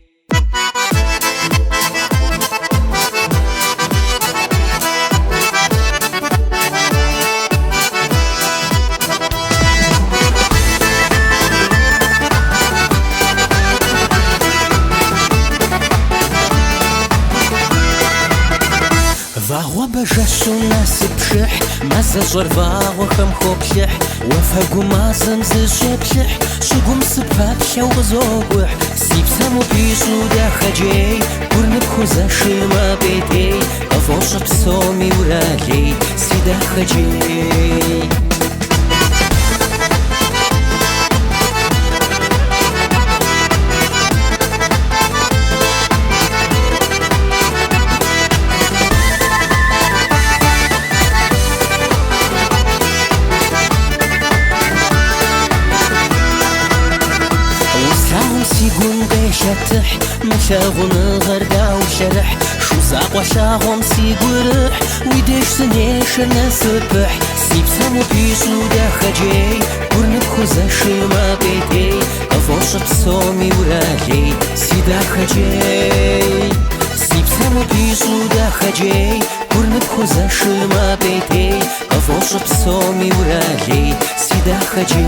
Вагва бажашу насыпших, маза жорвагва хамхоплих, вафагу мазам зажеплих, шугум сыпапся узогух. Сипсаму пижу да хаджей, курнып хоза ширма пейтей, лавожа псоми уралей, сида хаджей. شتح مشاغن غردا وشرح شو زاق وشاغم سيقرح ويدش سنيش نسبح سيبسامو بيشو دا خجي قرنب خوزا شما بيتي قفوش بسومي ورالي سيدا خجي سيبسامو بيشو دا خجي قرنب خوزا شما بيتي قفوش بسومي ورالي سيدا خجي.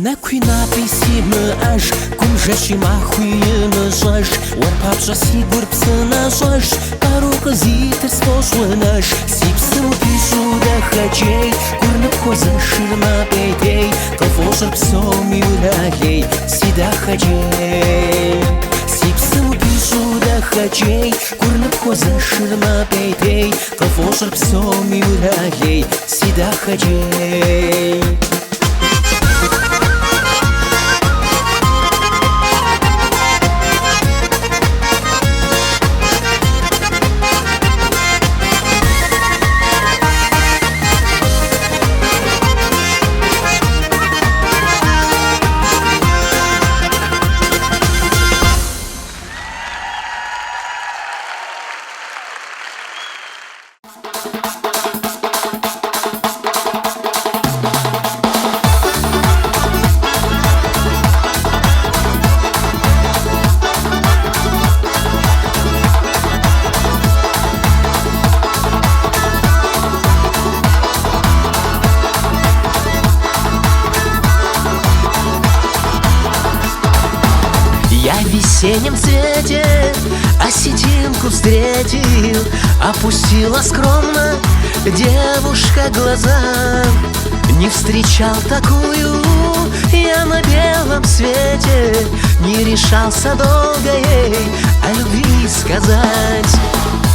Накуина писимы аж, кумжащи махуемы жаж, варпапжа сигур псына жаж, парука зитер сложвынаш, сипсаму пишу да хаджей, курнып хоза ширма пейтей, калфошар псоми уралей, сида хаджей. Сипсаму пишу да хаджей, курнып хоза ширма пейтей, калфошар псоми уралей, сида хаджей. Я в весеннем цвете осетинку встретил, опустила скромно девушка глаза. Не встречал такую я на белом свете, не решался долго ей о любви сказать.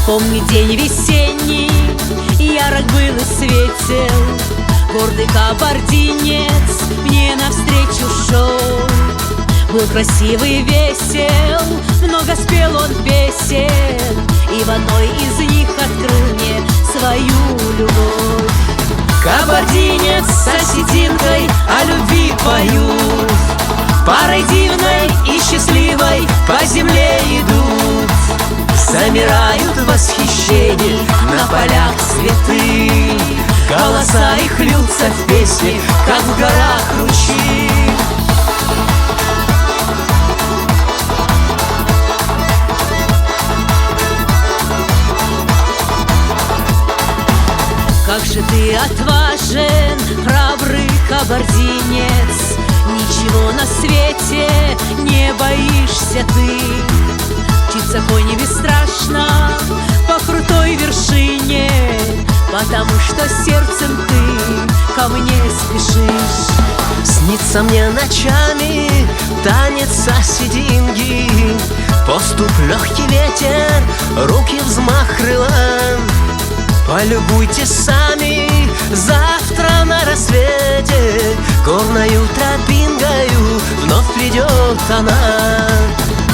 Помню день весенний, ярок был и светел, гордый кабардинец мне навстречу шел. Был красивый и весел, много спел он песен, и в одной из них открыл мне свою любовь. Кабардинец с осетинкой о любви поют, парой дивной и счастливой по земле идут. Замирают в восхищении на полях цветы, голоса их льются в песни, как в горах ручьи. Как же ты отважен, храбрый кабардинец, ничего на свете не боишься ты. Птица конь не бесстрашна по крутой вершине, потому что сердцем ты ко мне спешишь. Снится мне ночами танец осетинги, поступ легкий ветер, руки взмах крыла. Полюбуйтесь сами, завтра на рассвете горною тропинкою вновь придет она.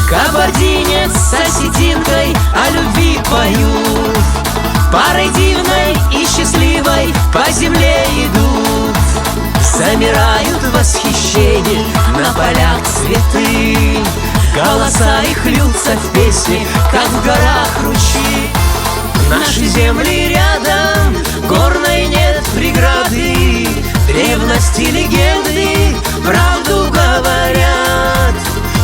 Кабардинец с осетинкой о любви поют, парой дивной и счастливой по земле идут. Замирают в восхищении на полях цветы, голоса их льются в песни, как в горах ручьи. Наши земли рядом, горной нет преграды, древности, легенды правду говорят.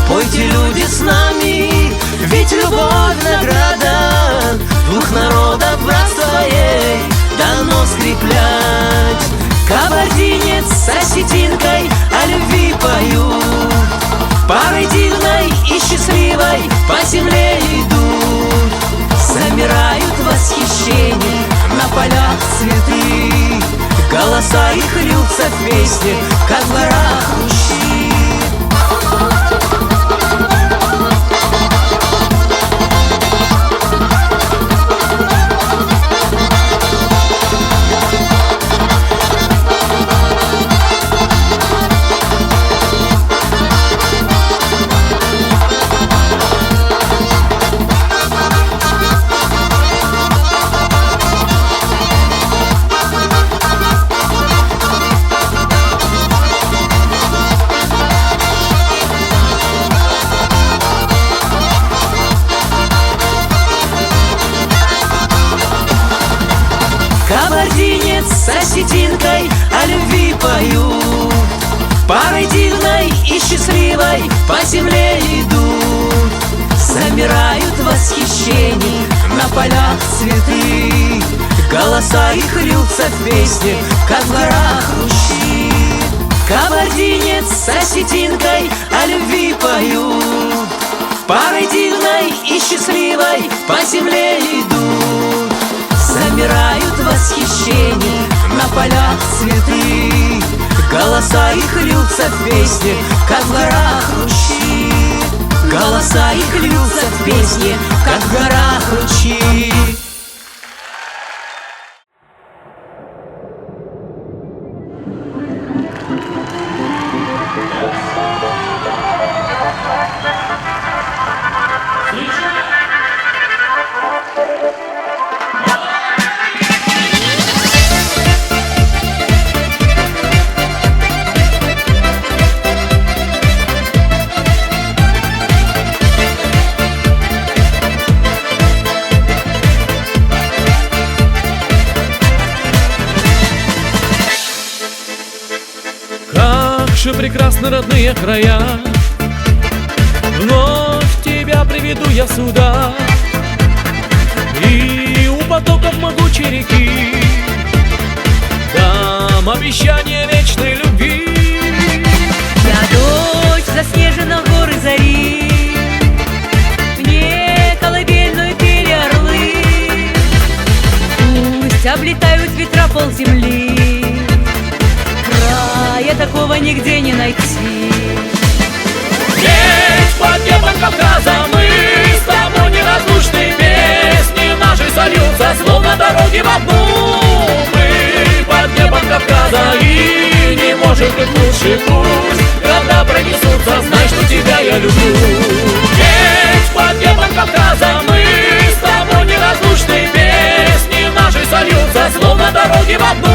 Пойте, люди, с нами, ведь любовь награда, двух народов братства ей дано скреплять. Кабардинец с осетинкой о любви поют, парой дивной и счастливой по земле идут. Замирают в восхищении на полях цветы, голоса их льются в песни, как в горах ручьи. Кабардинец с осетинкой о любви поют, парой дивной и счастливой по земле идут. Замирают в восхищении на полях цветы, голоса их льются в песни, как в горах ручьи. Кабардинец с осетинкой о любви поют, парой дивной и счастливой по земле идут. Замирают в восхищении на полях цветы, голоса их льются в песни, как в горах ручьи. Голоса их льются в песни, как в горах ручьи. Прекрасны родные края, вновь тебя приведу я сюда, и у потоков могучей реки дам обещание вечной любви. Я дочь заснеженных гор и зари, мне колыбельную пели орлы, пусть облетают ветра полземли, края такого нигде не найти. Ведь под небом Кавказа мы с тобой неразлучны, песни наши сольются, словно дороги в одну. Мы под небом Кавказа, и не может быть лучше, пусть когда пронесутся, знай, что тебя я люблю. Ведь под небом Кавказа мы с тобой неразлучны, песни наши сольются, словно дороги в одну.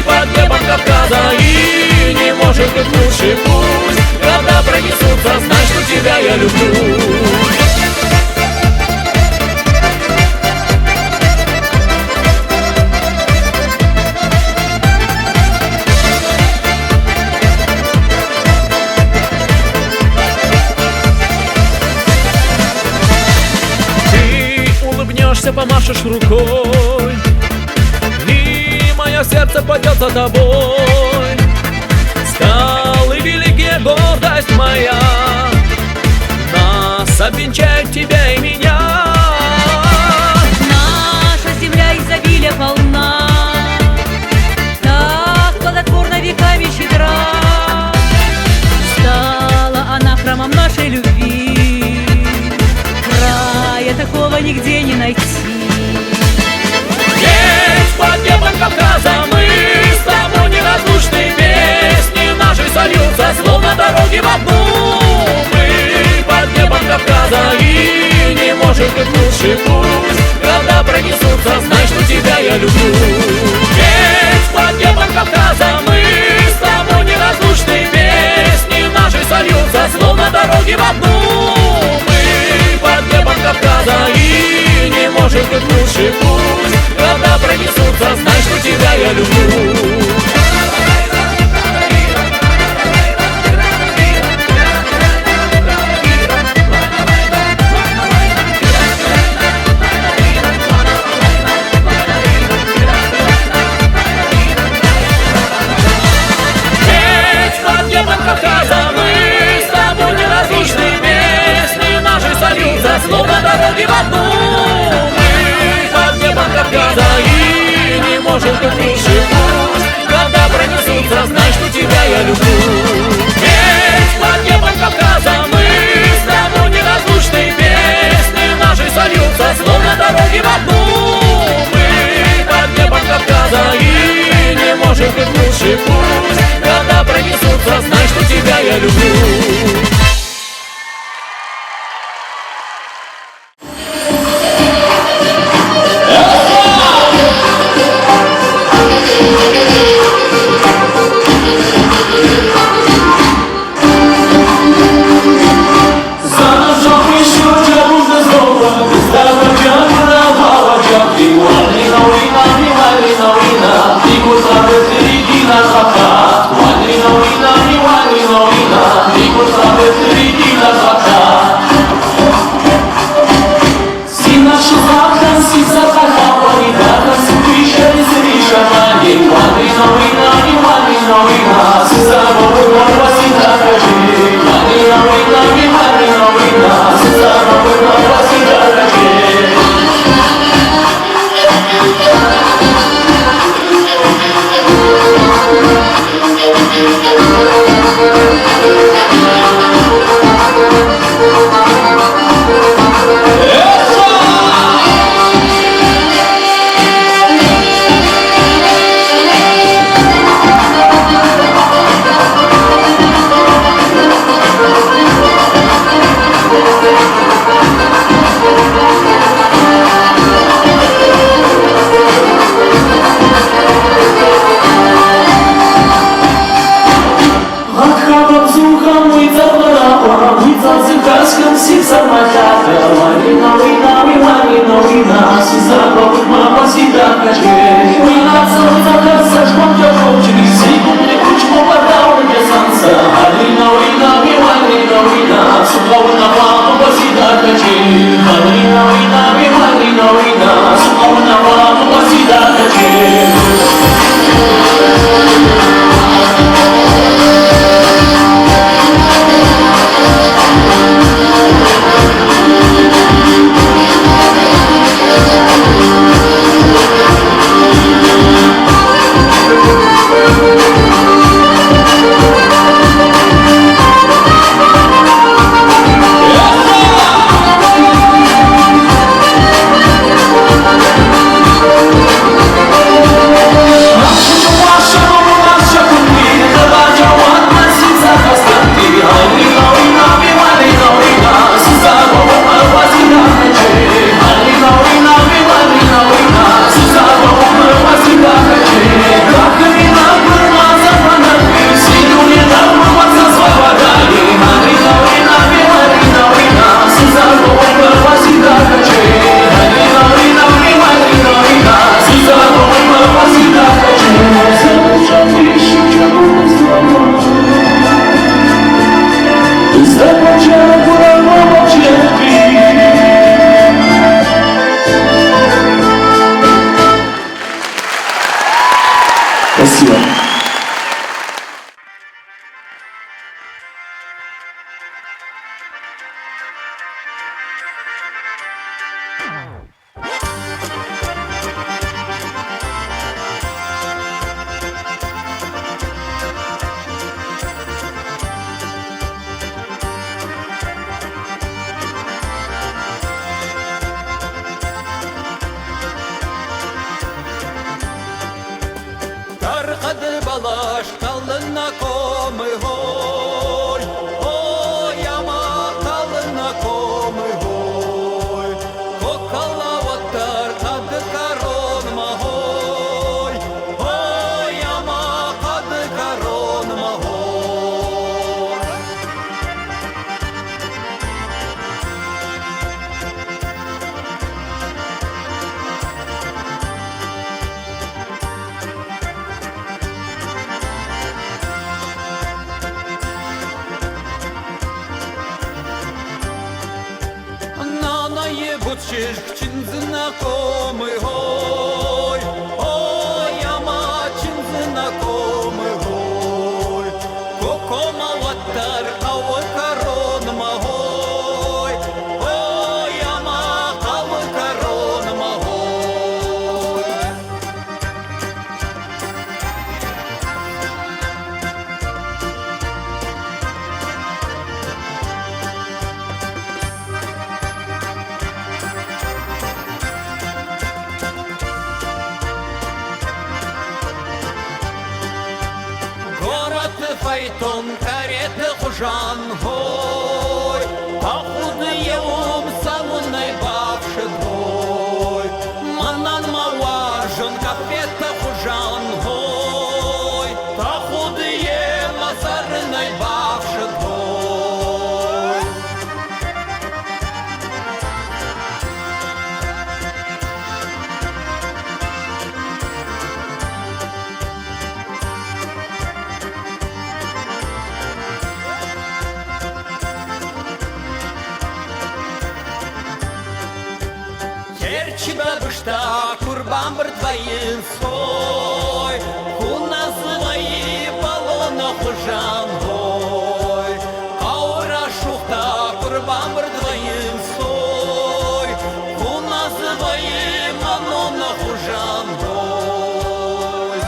Под небом Кавказа, и не может быть лучше, пусть когда пронесутся, знай, что тебя я люблю. Ты улыбнешься, помашешь рукой, мое сердце пойдет за тобой. Скалы великие, гордость моя, нас обвенчают тебя и меня. Наша земля изобилует лучший путь. Когда пронесутся, знай, что тебя я люблю. Ведь под небом Кавказа мы с тобой неразлучны. Песни наши сольются, словно дороги в одну. Мы под небом Кавказа, и не может быть лучший путь. Когда пронесутся, знай, что тебя я люблю. Кавказа мы с тобой неразлучны. Песни наши сольются, словно дороги в одну. Мы под небом Кавказа, и не может быть лучший путь. Когда пронесутся, знай, что тебя я люблю. Ведь под небом Кавказа мы с тобой неразлучны. Песни наши сольются, словно дороги в одну. Мы под небом Кавказа, и не может быть лучший путь. Когда пронесутся, знай, что тебя я люблю. Спасибо. Балаш талына комы гой, ой, яма талына комы гой, чин знакомый, ой, ой, ама чин знакомый, ой, кокома ваттар, ау корон магой, ой, ама ау корон магой. Город файтон, карета хужан, ой, похудые ум салонной бабши, ой, манан маважен, капета хужан, ой, похудые мазарной бабши, ой. Тебя бышта курбан бір твоин сой, куна звои балона хужан, ой, аура шухта курбан бір твоин сой, куна звои балона хужан, ой.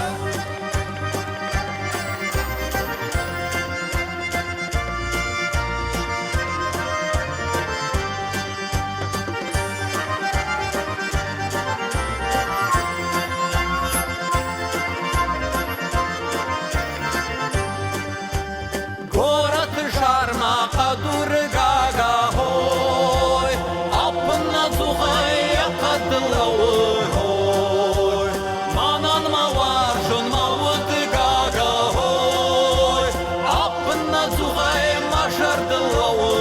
Город Жарма, Кадургага, ой, апна зухай, кадлауы, ой, манан маваржун, мавудгага, ой, апна зухай, мажардылауы,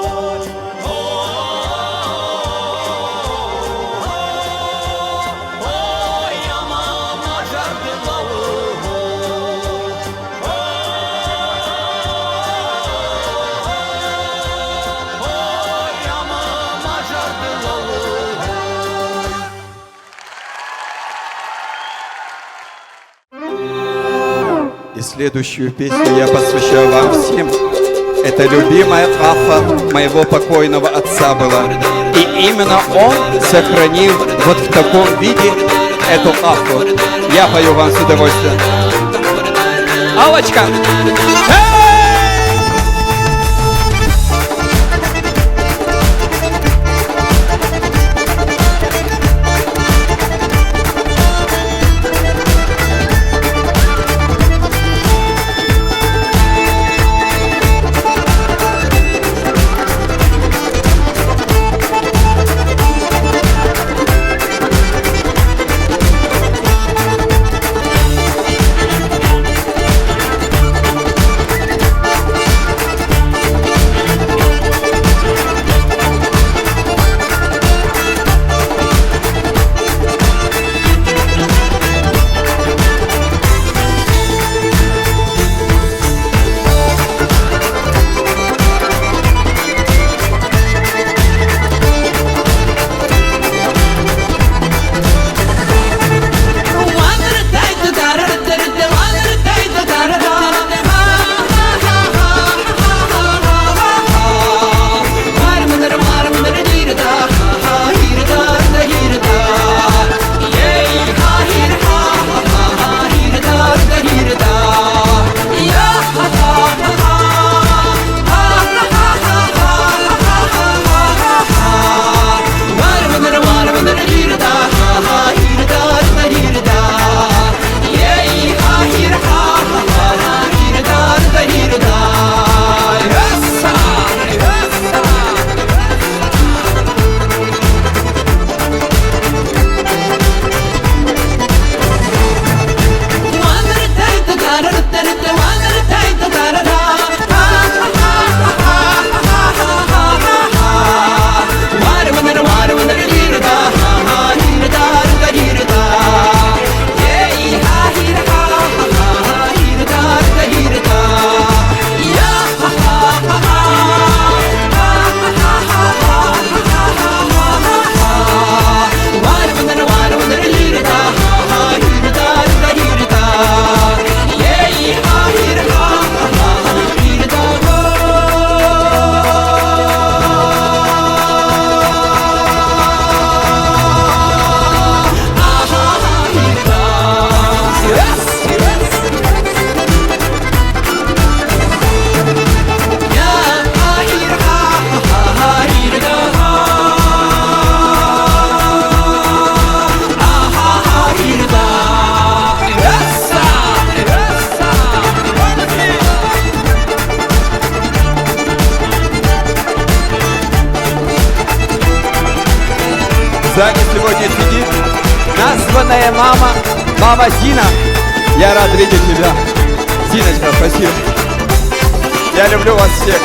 ой, ой, ама мажардылауы, И следующую песню я посвящаю вам всем. Это любимая афа моего покойного отца была. И именно он сохранил вот в таком виде эту афу. Я пою вам с удовольствием. Аллочка! драгоценная мама, мама Зина. Я рад видеть тебя. Зиночка, спасибо. Я люблю вас всех.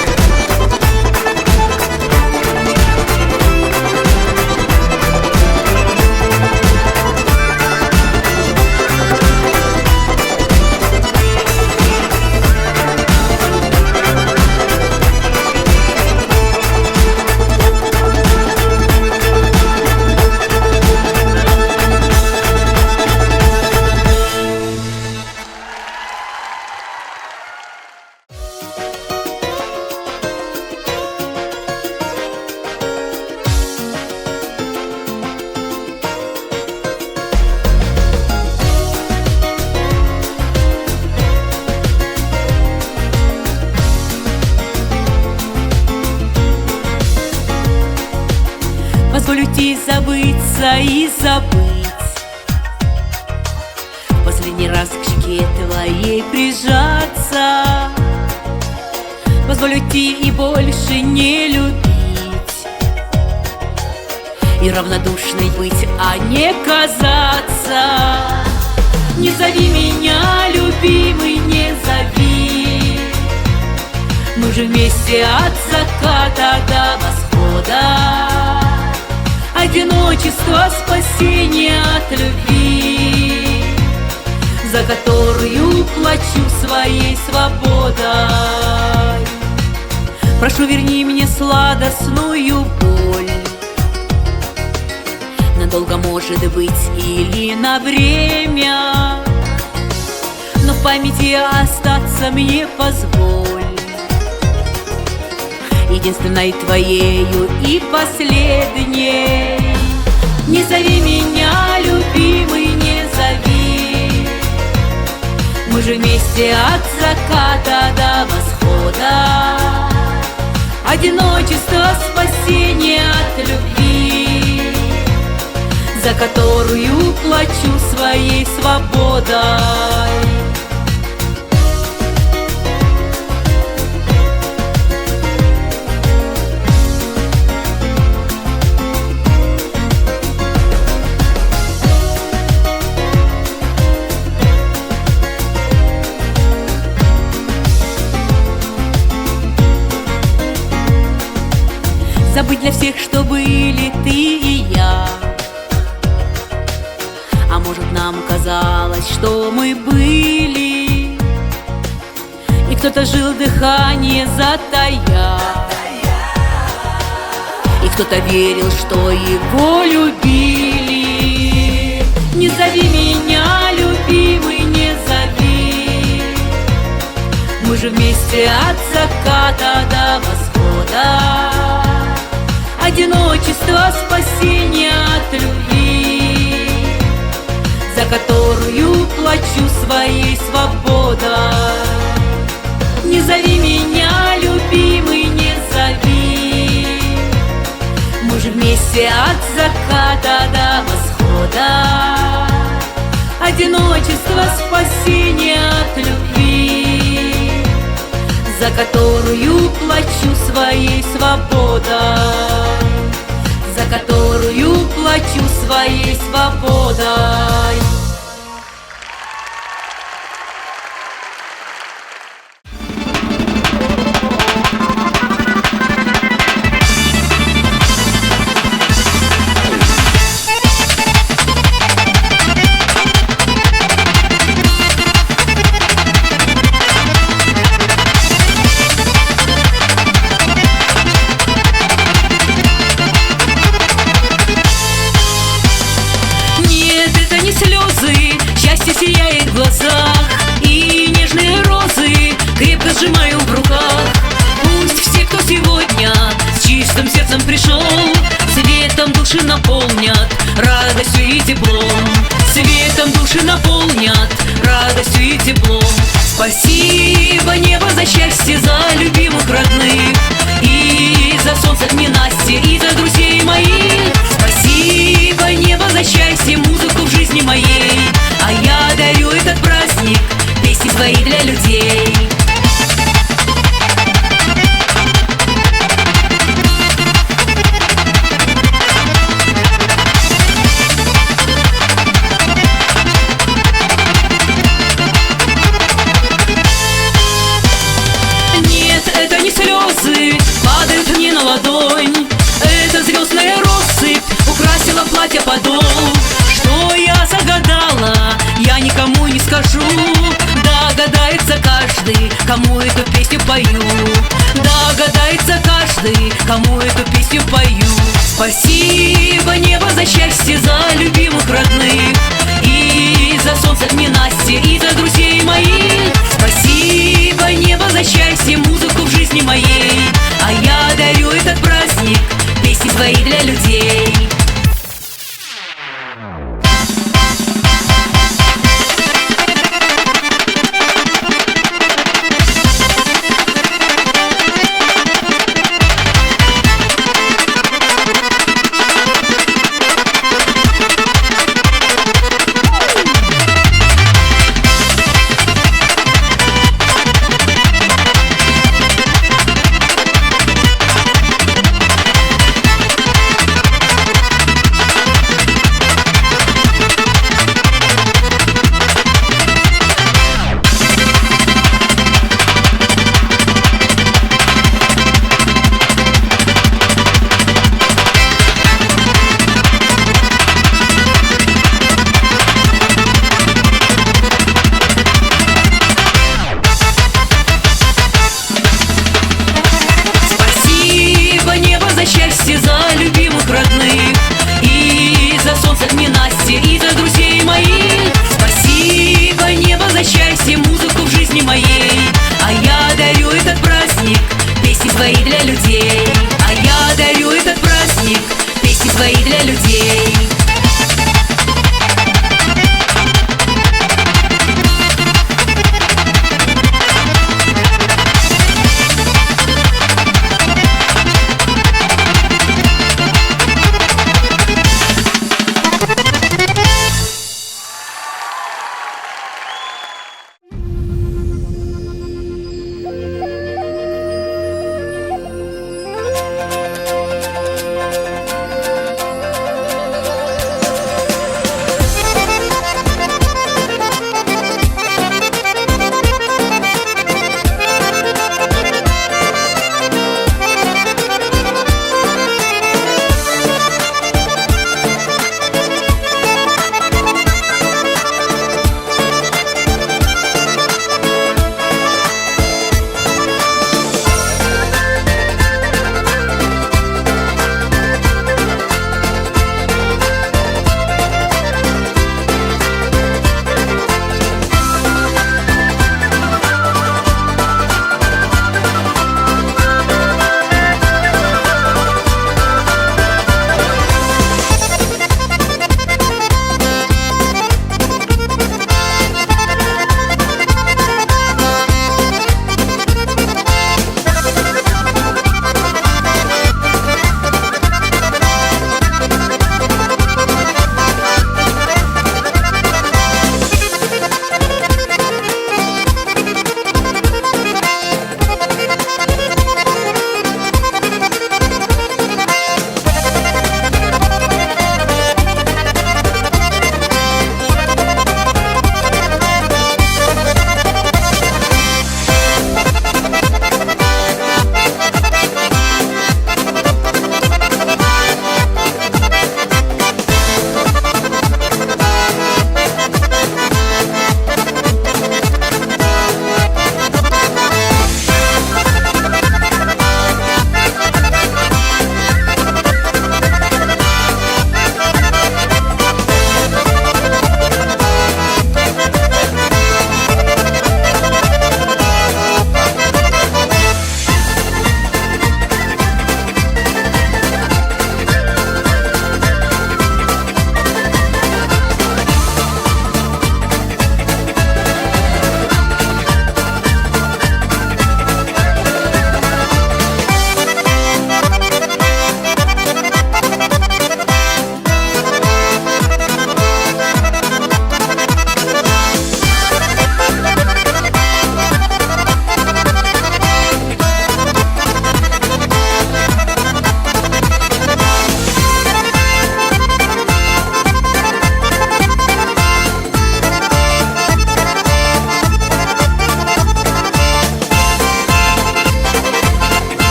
Позволю тебе забыться и забыть, последний раз к щеке твоей прижаться. Позволю тебе и больше не любить, и равнодушной быть, а не казаться. Не зови меня, любимый, не зови, мы же вместе от заката до восхода. Одиночество, спасение от любви, за которую плачу своей свободой. Прошу, верни мне сладостную боль, надолго, может быть, или на время, но в памяти остаться мне позволь, единственной твоею и последней. Не зови меня, любимый, не зови, мы же вместе от заката до восхода. Одиночество, спасение от любви, за которую плачу своей свободой. Забыть для всех, что были ты и я. А может, нам казалось, что мы были, и кто-то жил, дыхание затая, и кто-то верил, что его любили. Не зови меня, любимый, не зови, мы же вместе от заката до восхода. Одиночество, спасение от любви, за которую плачу своей свободой. Не зови меня, любимый, не зови, мы же вместе от заката до восхода. Одиночество, спасение от любви, за которую плачу своей свободой, за которую плачу своей свободой. Сияет в глазах, и нежные розы крепко сжимаю в руках. Пусть все, кто сегодня с чистым сердцем пришел, светом души наполнят радостью и теплом, светом души наполнят радостью и теплом. Спасибо, небо, за счастье, за любимых родных, и за солнце к ненастье, и за друзей моих. Спасибо, небо, за счастье, музыку в жизни моей, а я дарю этот праздник, песни свои для людей. кому эту песню пою. Догадается каждый, кому эту песню пою. Спасибо, небо, за счастье, за любимых родных.